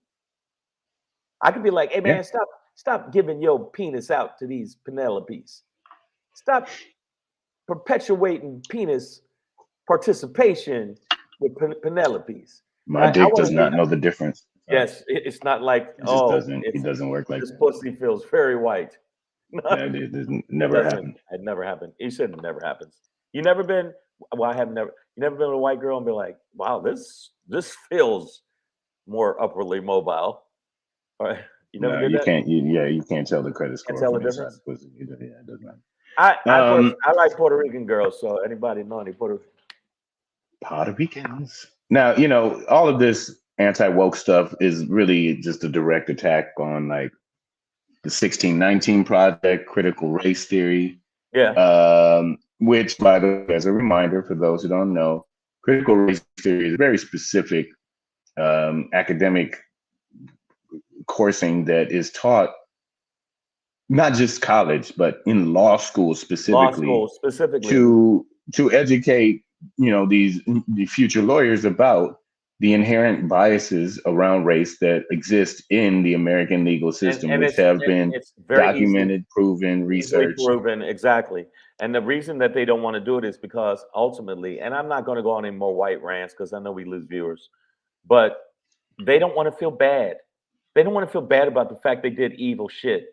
I could be like, hey man, stop giving your penis out to these Penelopes. Stop perpetuating penis participation with Penelopes. My dick does not know the difference. Yes, it's not like it doesn't work like this that. pussy feels very white. It never happened. It never happened. You said it never happens. You never been. Well, I have never. You never been with a white girl and be like, "Wow, this feels more upwardly mobile." All right. You never did you that? can't. You can't tell the credit score. Can't tell the difference. Yeah, it doesn't matter. I like Puerto Rican girls. So anybody know any Puerto Ricans? Now all of this anti-woke stuff is really just a direct attack on like the 1619 Project, critical race theory. Yeah. Which, by the way, as a reminder for those who don't know, critical race theory is a very specific academic coursing that is taught not just college, but in law school specifically. To educate the future lawyers about the inherent biases around race that exist in the American legal system, which have been documented, proven, researched. Proven, exactly. And the reason that they don't want to do it is because ultimately, and I'm not going to go on any more white rants because I know we lose viewers, but they don't want to feel bad. They don't want to feel bad about the fact they did evil shit.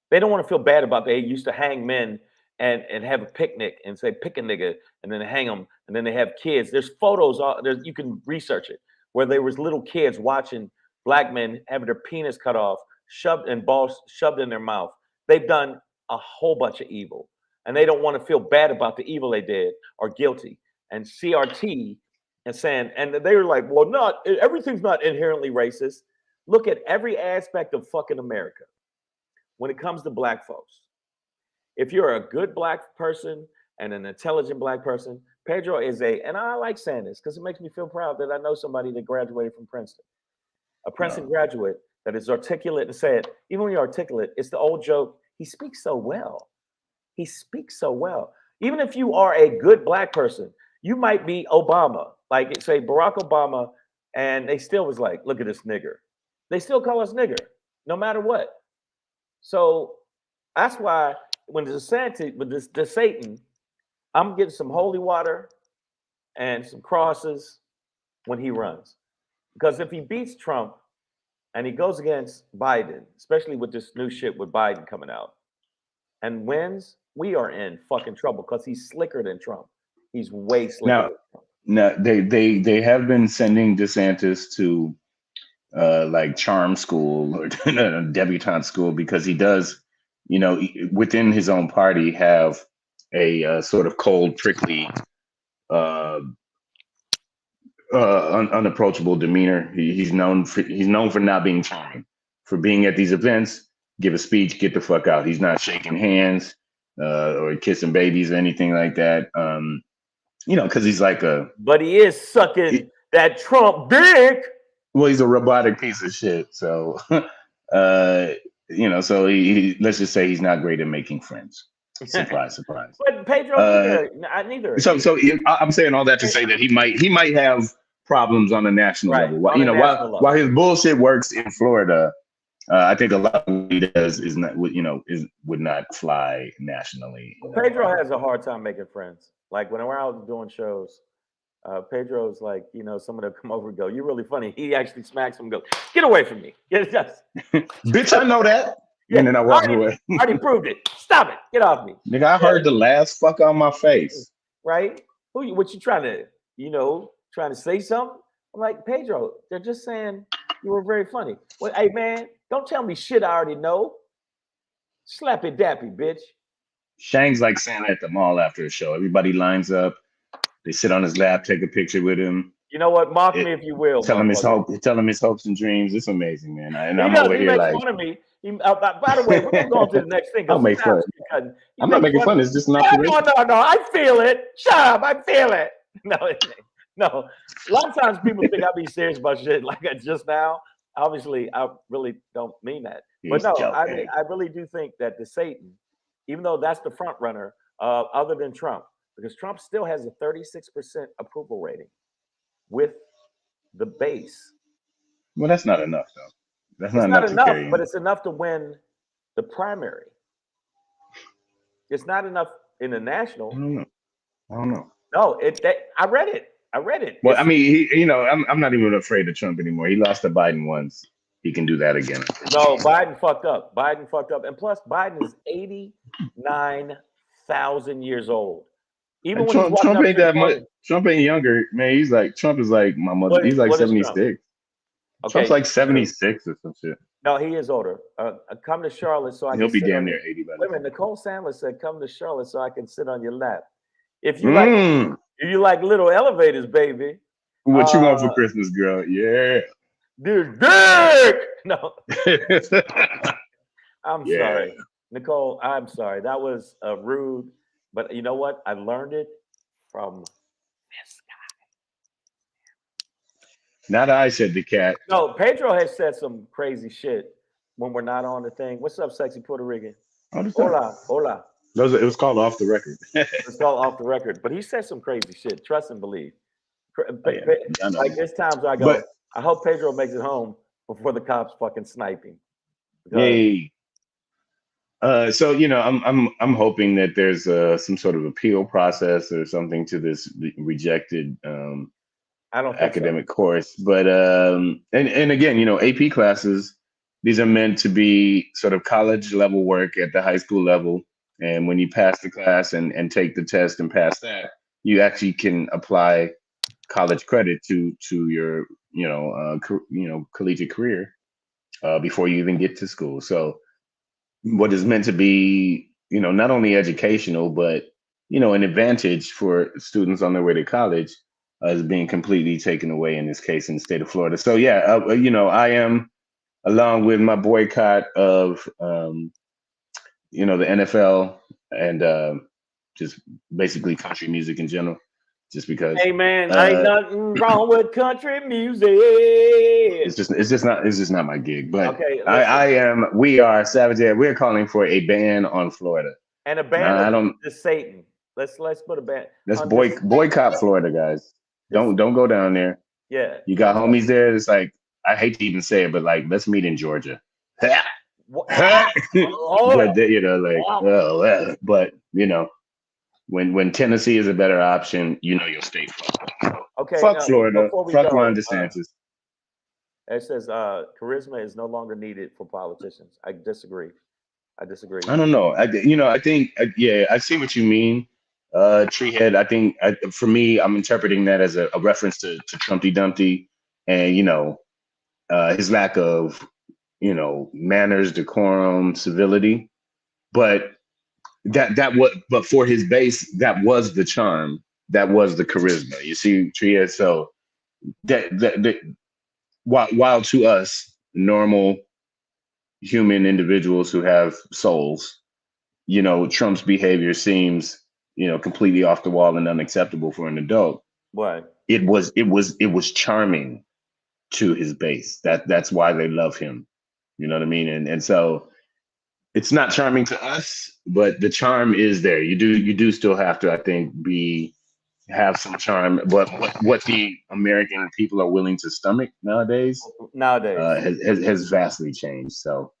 They don't want to feel bad about they used to hang men and have a picnic and say, pick a nigga, and then hang them, and then they have kids. There's photos, you can research it, where there was little kids watching black men having their penis cut off, shoved and balls shoved in their mouth. They've done a whole bunch of evil, and they don't want to feel bad about the evil they did or guilty. And CRT and saying, and they were like, well, everything's not inherently racist. Look at every aspect of fucking America when it comes to black folks. If you're a good black person and an intelligent black person, Pedro is and I like saying this because it makes me feel proud that I know somebody that graduated from Princeton. A Princeton graduate that is articulate and said, even when you're articulate, it's the old joke, he speaks so well. He speaks so well. Even if you are a good black person, you might be Obama, like say Barack Obama, and they still was like, look at this nigger. They still call us nigger, no matter what. So that's why when the Satan, I'm getting some holy water and some crosses when he runs. Because if he beats Trump and he goes against Biden, especially with this new shit with Biden coming out, and wins, we are in fucking trouble because he's slicker than Trump. He's way slicker than Trump. Now they have been sending DeSantis to like charm school or debutante school because he does, within his own party have a sort of cold, prickly, unapproachable demeanor. He's known for not being charming, for being at these events, give a speech, get the fuck out. He's not shaking hands or kissing babies or anything like that. Because he's like but he is sucking that Trump dick. Well, he's a robotic piece of shit. So, so he let's just say he's not great at making friends. Surprise, surprise. But Pedro, neither. So I'm saying all that to say that he might have problems on a national level. While his bullshit works in Florida, I think a lot of what he does would not fly nationally. Pedro has a hard time making friends. Like whenever I was doing shows, Pedro's like, some of them come over and go, "You're really funny." He actually smacks him and goes, "Get away from me." Bitch, I know that. Yeah, And then I walked away. already proved it. Stop it. Get off me. Nigga, I heard the last fuck on my face. Right? What you trying to, trying to say something? I'm like, Pedro, they're just saying you were very funny. Well, hey man, don't tell me shit I already know. Slap it dappy, bitch. Shang's like Santa at the mall after a show. Everybody lines up. They sit on his lap, take a picture with him. You know what? Mock me if you will. Tell him his hopes and dreams. It's amazing, man. And I'm over here like, fun of me. By the way, we're gonna go on to the next thing. I'll make fun. I'm not making fun. It's just an observation. No. I feel it. Shut up. I feel it. No. A lot of times people think I be serious about shit like that just now. Obviously, I really don't mean that. But no, I really do think that the Satan, even though that's the front runner, other than Trump, because Trump still has a 36% approval rating with the base. Well, that's not enough, though. That's not enough, but it's enough to win the primary. It's not enough in the national. I don't know. No, I read it. Well, I mean, I'm not even afraid of Trump anymore. He lost to Biden once. He can do that again. No, Biden fucked up. And plus, Biden is 89,000 years old. Even when Trump ain't that much. Trump ain't younger, man. Trump is like my mother. He's like 76. Okay. Trump's like 76 or some shit. No, he is older. Come to Charlotte so I can. He'll be damn near 80 by Wait a minute. Nicole Sandler said, "Come to Charlotte so I can sit on your lap." If you like little elevators, baby. What you want for Christmas, girl? Yeah. Dude, dick. No. I'm sorry, Nicole. I'm sorry. That was rude. But you know what? I learned it from this guy. Not I, said the cat. No, Pedro has said some crazy shit when we're not on the thing. What's up, sexy Puerto Rican? Hola. It was called Off the Record. It's called Off the Record. But he said some crazy shit. Trust and believe. Like there's times I go, I hope Pedro makes it home before the cops fucking snipe him. Yay. So I'm hoping that there's some sort of appeal process or something to this rejected I don't think academic course. But and again, AP classes, these are meant to be sort of college level work at the high school level. And when you pass the class and take the test and pass that, you actually can apply college credit to your collegiate career before you even get to school. So what is meant to be, not only educational, but, an advantage for students on their way to college is being completely taken away in this case in the state of Florida. So, I am, along with my boycott of, the NFL and just basically country music in general, just because. Hey, man, ain't nothing wrong with country music. It's just not my gig. But okay, we are Savage Ed. We're calling for a ban on Florida. And a ban on the Satan. Let's put a ban. Let's boycott Florida, guys. Don't go down there. Yeah. You got homies there. It's like, I hate to even say it, but like, let's meet in Georgia. But when Tennessee is a better option, you'll stay fucked. Okay. Fuck Florida. Fuck Ron DeSantis. It says charisma is no longer needed for politicians. I disagree. I don't know. I think I see what you mean, Treehead. I think for me, I'm interpreting that as a reference to Trumpty Dumpty and his lack of manners, decorum, civility. But but for his base, that was the charm, that was the charisma. You see, Treehead. So that while to us normal human individuals who have souls, Trump's behavior seems, completely off the wall and unacceptable for an adult. Right. It was charming to his base. That's why they love him. You know what I mean? And so it's not charming to us, but the charm is there. You do still have to, I think, have some charm. But what the American people are willing to stomach nowadays has vastly changed. So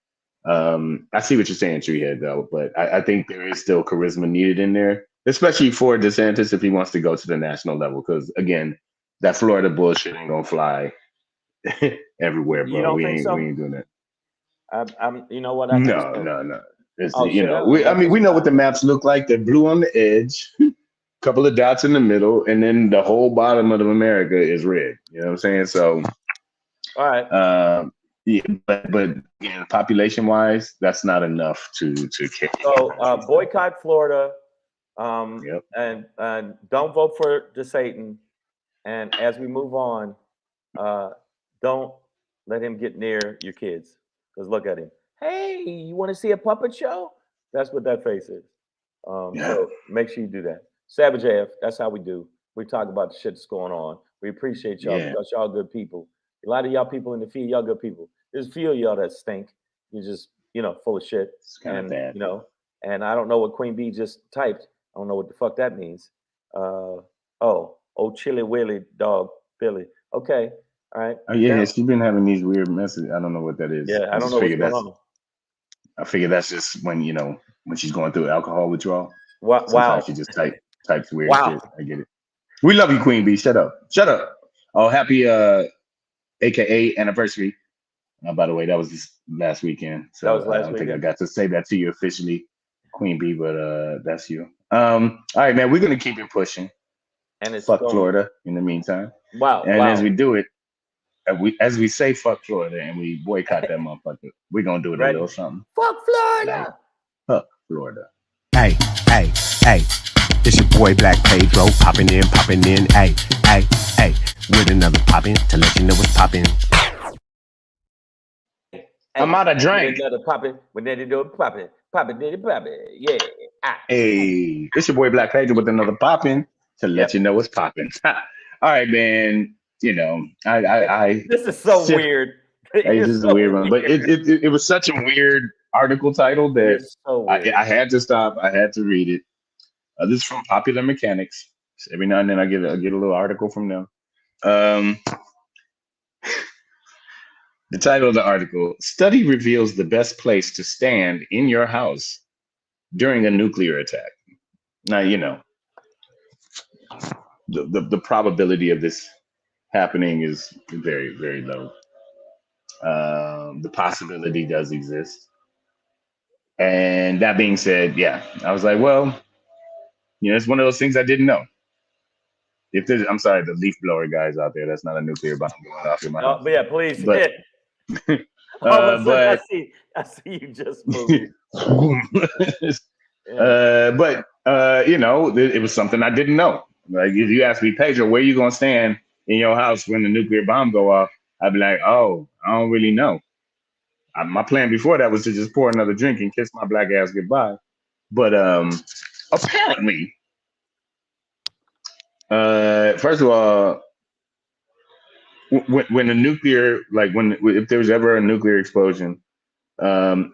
I see what you're saying, Treehead, though. But I think there is still charisma needed in there, especially for DeSantis if he wants to go to the national level. Because again, that Florida bullshit ain't gonna fly everywhere, bro. We ain't doing that. I'm you know what? I No, understand. no, no. It's, Oh shit! I mean, we know what the maps look like. They're blue on the edge, couple of dots in the middle, and then the whole bottom of America is red. You know what I'm saying? So, all right. Yeah, but again, population wise, that's not enough to care. So boycott Florida, Yep. and don't vote for the Satan. And as we move on, don't let him get near your kids. Because look at him. Hey, you want to see a puppet show? That's what that face is. So make sure you do that. Savage AF, that's how we do. We talk about the shit that's going on. We appreciate y'all because y'all good people. A lot of y'all people in the feed, y'all good people. There's a few of y'all that stink. You're just, full of shit. It's kind of bad. And I don't know what Queen Bee just typed. I don't know what the fuck that means. Chili Willy dog Billy. Okay. All right. Oh yeah, she's been having these weird messages. I don't know what that is. Yeah, I don't know what's going on. I figure that's just when when she's going through alcohol withdrawal. Wow. Sometimes she just types weird shit. I get it. We love you, Queen Bee. Shut up. Shut up. Oh, happy AKA anniversary. By the way, that was this last weekend. So that was last I don't weekend. think I got to say that to you officially, Queen Bee, but that's you. All right, man. We're gonna keep it pushing. And it's fuck Florida in the meantime. Wow. And as we do it, as we say fuck Florida and we boycott that motherfucker, we're gonna do it a little something. Fuck Florida. Fuck Florida. Hey, it's your boy Black Pedro popping in. Hey, with another poppin' to let you know what's poppin'. I'm out of drink. Another poppin', when they do it poppin', yeah. Hey, it's your boy Black Pedro with another poppin' to let you know what's poppin'. All right, man. I this is so weird. This is a weird one, but it was such a weird article title that I had to stop. I had to read it. This is from Popular Mechanics. So every now and then I get a little article from them. The title of the article: Study reveals the best place to stand in your house during a nuclear attack. Now, the probability of this happening is very, very low. The possibility does exist. And that being said, I was like, well, it's one of those things I didn't know. I'm sorry, the leaf blower guys out there, that's not a nuclear bomb going off in my house. But yeah, please hit. I see you just moved. It was something I didn't know. Like if you ask me, Pedro, where you gonna stand in your house when the nuclear bomb go off? I'd be like, oh, I don't really know. My plan before that was to just pour another drink and kiss my black ass goodbye. But apparently, first of all, when a nuclear, if there's ever a nuclear explosion, they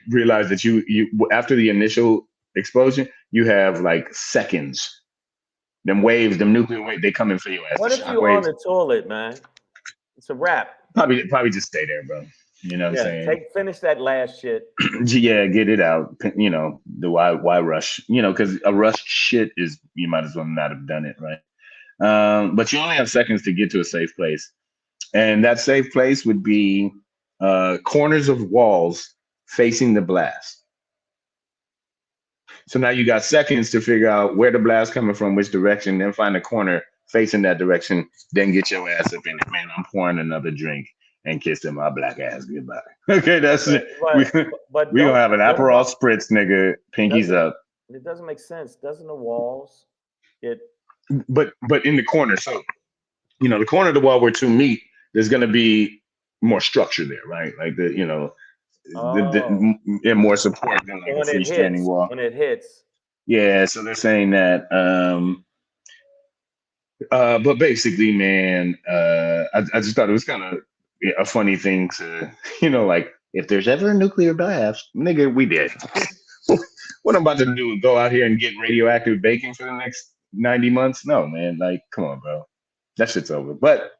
realize that you after the initial explosion, you have like seconds. Them nuclear waves, they come in for your ass. What if you're on the toilet, man? It's a wrap. Probably just stay there, bro. You know what I'm saying? Finish that last shit. Yeah, get it out. The why rush? Because a rushed shit is, you might as well not have done it, right? But you only have seconds to get to a safe place. And that safe place would be corners of walls facing the blast. So now you got seconds to figure out where the blast coming from, which direction, then find a corner facing that direction, then get your ass up in it. Man, I'm pouring another drink and kissing my black ass goodbye. Okay, that's it. We're going to have an Aperol Spritz, nigga. Pinkies up. It doesn't make sense. Doesn't the walls get... But in the corner, so, the corner of the wall where two meet, there's going to be more structure there, right? Like more support than like a freestanding wall. When it hits. Yeah, so they're saying that. But basically, man, I just thought it was kind of a funny thing to, like if there's ever a nuclear blast, nigga, we did. What I'm about to do? Go out here and get radioactive baking for the next 90 months? No, man. Like, come on, bro. That shit's over. But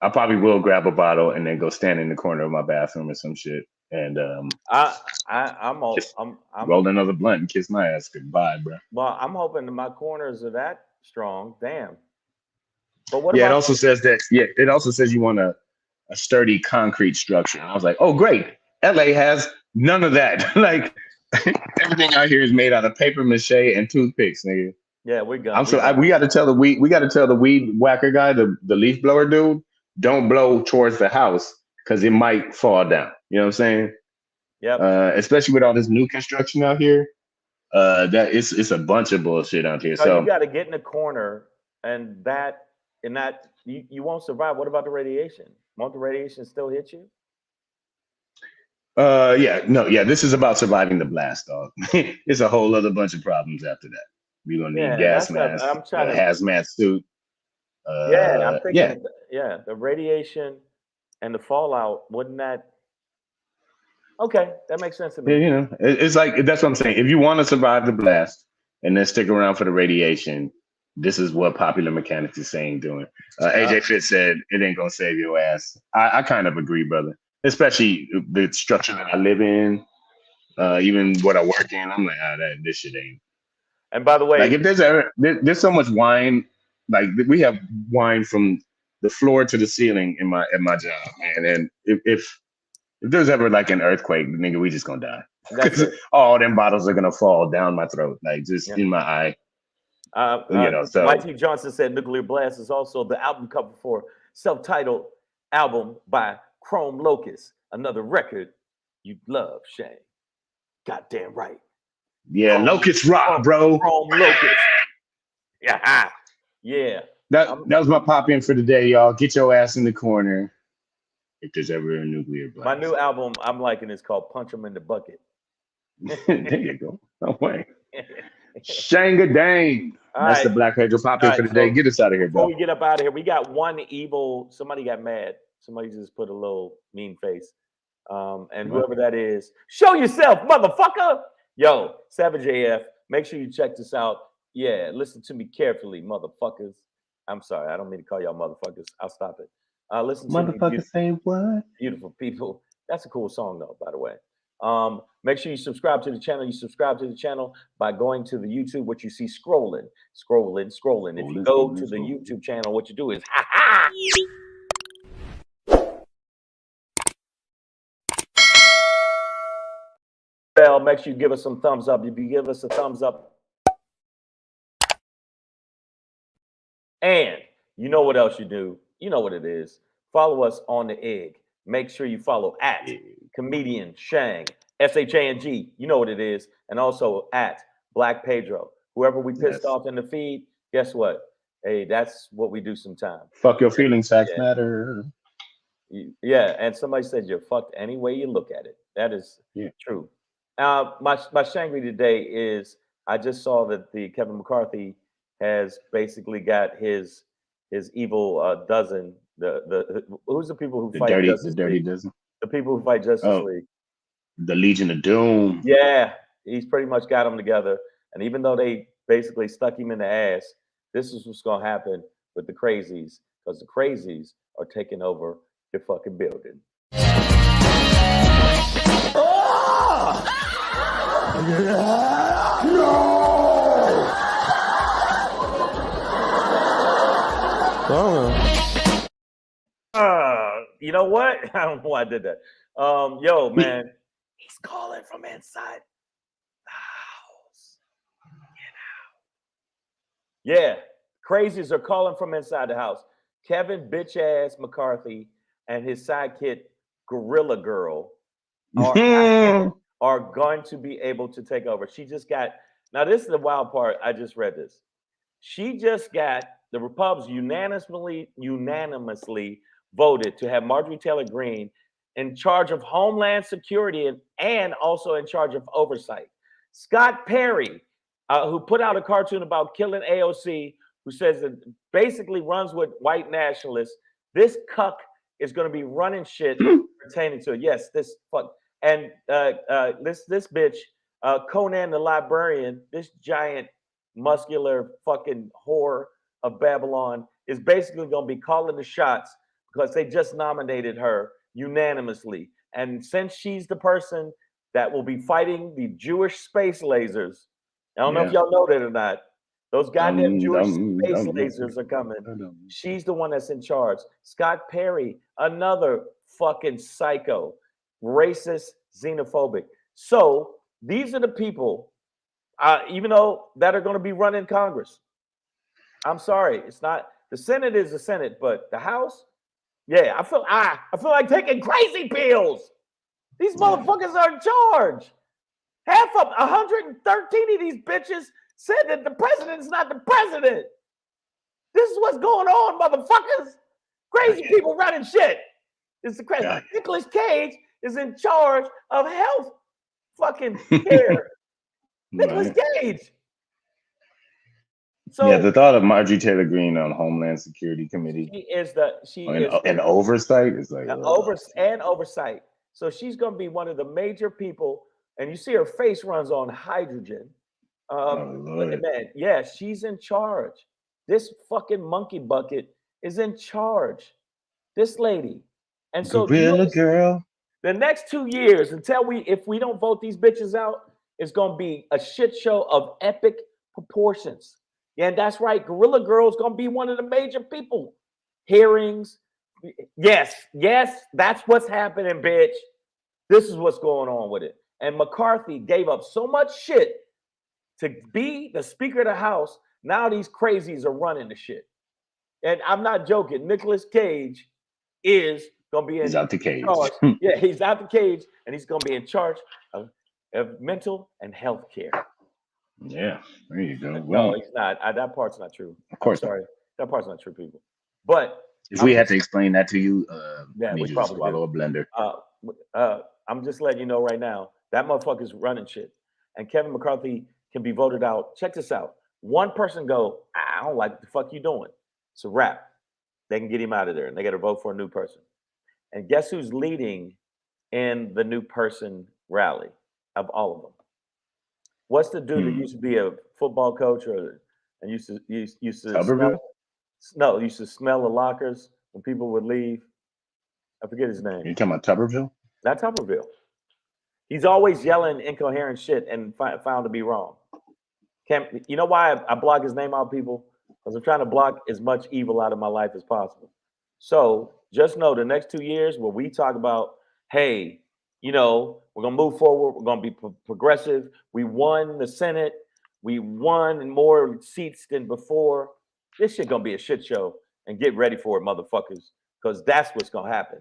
I probably will grab a bottle and then go stand in the corner of my bathroom or some shit. And I'm roll another blunt and kiss my ass goodbye, bro. Well, I'm hoping that my corners are that strong. Damn. But what about? It also says that. Yeah, it also says you want to a sturdy concrete structure. And I was like, oh, great. LA has none of that. Like everything out here is made out of paper mache and toothpicks, nigga. Yeah, we got. We got to tell the weed whacker guy, the leaf blower dude, don't blow towards the house because it might fall down. You know what I'm saying? Yep. Especially with all this new construction out here. That it's a bunch of bullshit out here. So you got to get in the corner, and you won't survive. What about the radiation? Won't the radiation still hit you? This is about surviving the blast, dog. It's a whole other bunch of problems after that. We're gonna need gas masks, hazmat suit. I'm thinking, the radiation and the fallout, wouldn't that? Okay, that makes sense to me. Yeah, you know, it's like, that's what I'm saying. If you want to survive the blast and then stick around for the radiation, this is what Popular Mechanics is saying, doing. AJ Fitz said, it ain't gonna save your ass. I kind of agree, brother. Especially the structure that I live in, even what I work in. I'm like, this shit ain't. And by the way, like if there's so much wine, like we have wine from the floor to the ceiling at my job, man. And if there's ever like an earthquake, nigga, we just gonna die. Because all them bottles are gonna fall down my throat, like just in my eye. So YT Johnson said Nuclear Blast is also the album cover for self-titled album by Chrome Locust, another record you'd love, Shane. Goddamn right. Yeah, Locust rock, bro. Chrome Locust. Yeah. Yeah. That was my pop in for today, y'all. Get your ass in the corner if there's ever a nuclear blast. My new album I'm liking is called Punch 'em in the Bucket. There you go. No way. Shangadang. That's the Black Pedro pop in for today. Get us out of here, bro. Before we get up out of here, we got one evil. Somebody got mad. Somebody just put a little mean face. And whoever that is, show yourself, motherfucker. Yo, Savage AF, make sure you check this out. Yeah, listen to me carefully, motherfuckers. I'm sorry, I don't mean to call y'all motherfuckers. I'll stop it. Listen to motherfuckers saying what? Beautiful people. That's a cool song, though, by the way. Make sure you subscribe to the channel. You subscribe to the channel by going to the YouTube. What you see scrolling. If you go to the YouTube channel, what you do is bell. Make sure you give us some thumbs up. If you give us a thumbs up, and you know what else you do. You know what it is. Follow us on the egg. Make sure you follow at Comedian Shang, SHANG. You know what it is. And also at Black Pedro. Whoever we pissed off in the feed, guess what? Hey, that's what we do sometimes. Fuck your feelings, facts matter. Yeah, and somebody said you're fucked any way you look at it. That is true. My Shangry today is, I just saw that the Kevin McCarthy has basically got his evil dozen. Who's the people who fight Justice dirty League? dozen? The people who fight Justice League. The Legion of Doom. Yeah, he's pretty much got them together. And even though they basically stuck him in the ass, this is what's gonna happen with the crazies, because the crazies are taking over the fucking building. You know what? I don't know why I did that. Yo, man, he's calling from inside the house. Get out. Yeah, crazies are calling from inside the house. Kevin bitch ass McCarthy and his sidekick Gorilla Girl are going to be able to take over. She just got, now this is the wild part. I just read this. She just got, the Republicans unanimously voted to have Marjorie Taylor Greene in charge of Homeland Security and also in charge of oversight. Scott Perry, who put out a cartoon about killing AOC, who says that basically runs with white nationalists, this cuck is going to be running shit pertaining to it. Yes, this fuck. And this bitch, Conan the Librarian, this giant muscular fucking whore of Babylon, is basically going to be calling the shots because they just nominated her unanimously. And since she's the person that will be fighting the Jewish space lasers, I don't know if y'all know that or not, Those goddamn Jewish space lasers are coming. She's the one that's in charge. Scott Perry, another fucking psycho, racist, xenophobic. So these are the people, even though that are going to be running Congress. I'm sorry, it's not the Senate is the Senate, but the House, yeah, I feel like taking crazy pills. These motherfuckers are in charge. Half of 113 of these bitches said that the president is not the president. This is what's going on, motherfuckers. Crazy people running shit. It's the crazy. Nicolas Cage is in charge of health fucking care. Nicolas Cage. So yeah, the thought of Marjorie Taylor Greene on Homeland Security Committee. She is an oversight. It's like oversight. So she's going to be one of the major people, and you see her face runs on hydrogen. Man, yeah, she's in charge. This fucking monkey bucket is in charge. This lady. And so Gorilla Girl. The next 2 years, if we don't vote these bitches out, it's going to be a shit show of epic proportions. Yeah, and that's right. Gorilla Girl's going to be one of the major people. Hearings. Yes, that's what's happening, bitch. This is what's going on with it. And McCarthy gave up so much shit to be the Speaker of the House. Now these crazies are running the shit. And I'm not joking. Nicolas Cage is going to be he's out the cage. Yeah, he's out the cage, and he's going to be in charge of mental and health care. Yeah, there you go. No, he's not. That part's not true. Of course, sorry, that part's not true, people. But if we had to explain that to you, yeah, we probably swallow a blender. I'm just letting you know right now that motherfucker's running shit, and Kevin McCarthy can be voted out. Check this out: one person go, I don't like what the fuck you doing. It's a wrap. They can get him out of there, and they got to vote for a new person. And guess who's leading in the new person rally of all of them? What's the dude that used to be a football coach and used to smell the lockers when people would leave? I forget his name. You talking about Tuberville? Not Tuberville. He's always yelling incoherent shit and found to be wrong. You know why I block his name out, people? Because I'm trying to block as much evil out of my life as possible. So just know the next 2 years where we talk about, hey, we're going to move forward. We're going to be progressive. We won the Senate. We won more seats than before. This shit going to be a shit show. And get ready for it, motherfuckers, because that's what's going to happen.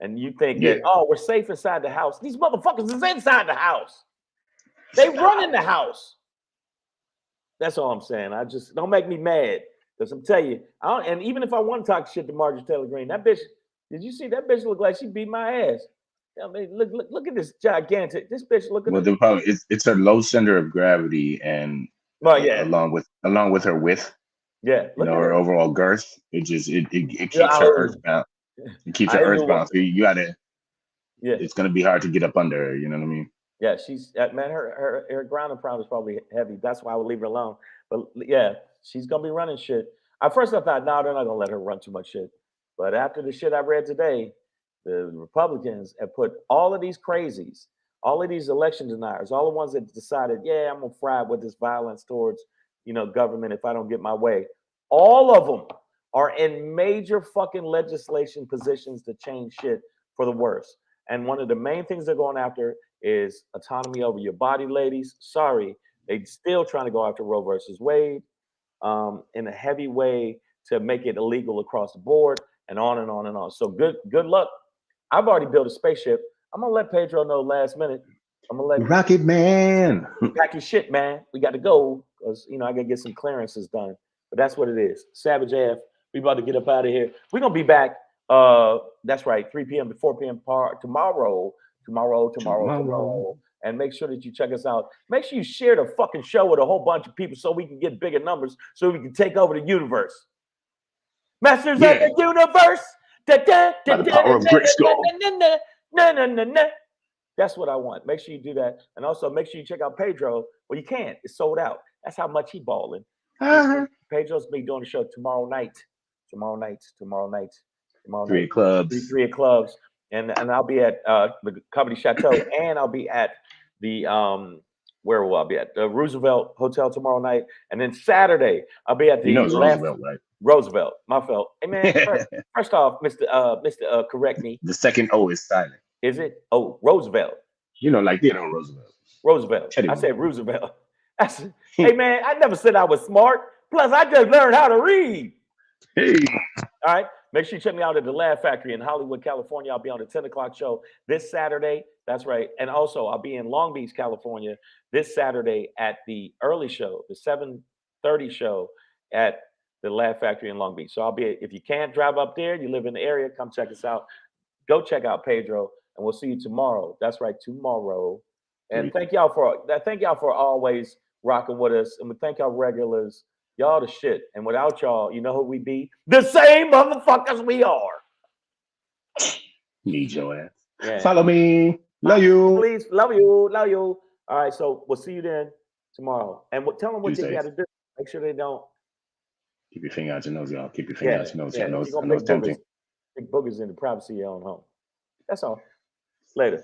And you think that, we're safe inside the house. These motherfuckers is inside the house. They run in the house. That's all I'm saying. I just don't make me mad, because I'm telling you, and even if I want to talk shit to Marjorie Taylor Greene, that bitch, did you see that bitch look like she beat my ass? I mean, look at this gigantic. This bitch look at. Well, the problem is it's her low center of gravity, and along with her width, her overall girth, it keeps her earthbound. It keeps her earthbound. So you gotta. Yeah, it's gonna be hard to get up under her. You know what I mean? Yeah, she's man. Her grounding pound is probably heavy. That's why I would leave her alone. But yeah, she's gonna be running shit. At first, I thought, no, they're not gonna let her run too much shit. But after the shit I read today, the Republicans have put all of these crazies, all of these election deniers, all the ones that decided, I'm gonna fry with this violence towards, government if I don't get my way. All of them are in major fucking legislation positions to change shit for the worse. And one of the main things they're going after is autonomy over your body, ladies. Sorry, they still trying to go after Roe versus Wade in a heavy way to make it illegal across the board, and on and on and on. So good luck. I've already built a spaceship. I'm gonna let Pedro know last minute. I'm gonna let Rocket Man pack your shit, man. We got to go because I gotta get some clearances done. But that's what it is. Savage AF. We about to get up out of here. We're gonna be back. That's right, 3 p.m. to 4 p.m. tomorrow. And make sure that you check us out. Make sure you share the fucking show with a whole bunch of people so we can get bigger numbers, so we can take over the universe. Masters of the universe. By the power of Grisco. That's what I want. Make sure you do that. And also make sure you check out Pedro. Well, you can't. It's sold out. That's how much he balling. Pedro's be doing the show tomorrow night. 3 clubs. 3 clubs. And I'll be at the Comedy Chateau, and I'll be at the where will I be at? The Roosevelt Hotel tomorrow night. And then Saturday, I'll be at the it's Roosevelt, right? Roosevelt, my fault. Hey man, first off, Mr. Correct me. The second O is silent. Is it? Oh, Roosevelt. Like Theodore Roosevelt. Roosevelt. I said Roosevelt. Hey man, I never said I was smart. Plus, I just learned how to read. Hey. All right. Make sure you check me out at the Laugh Factory in Hollywood, California. I'll be on the 10 o'clock show this Saturday. That's right. And also, I'll be in Long Beach, California this Saturday at the early show, the 7:30 show at the Laugh Factory in Long Beach. So I'll be, if you can't drive up there, you live in the area, come check us out. Go check out Pedro, and we'll see you tomorrow. That's right, tomorrow. And thank y'all for always rocking with us. And we thank y'all regulars. Y'all the shit. And without y'all, you know who we be? The same motherfuckers we are. Need your ass. Yeah. Follow me. Love you. Please, love you. Love you. All right, so we'll see you then tomorrow. And tell them what Tuesdays. they got to do. Make sure they don't. Keep your finger out your nose, y'all. Keep your finger out your nose. Yeah. I know it's tempting. Big boogers in the privacy of your own home. That's all. Later.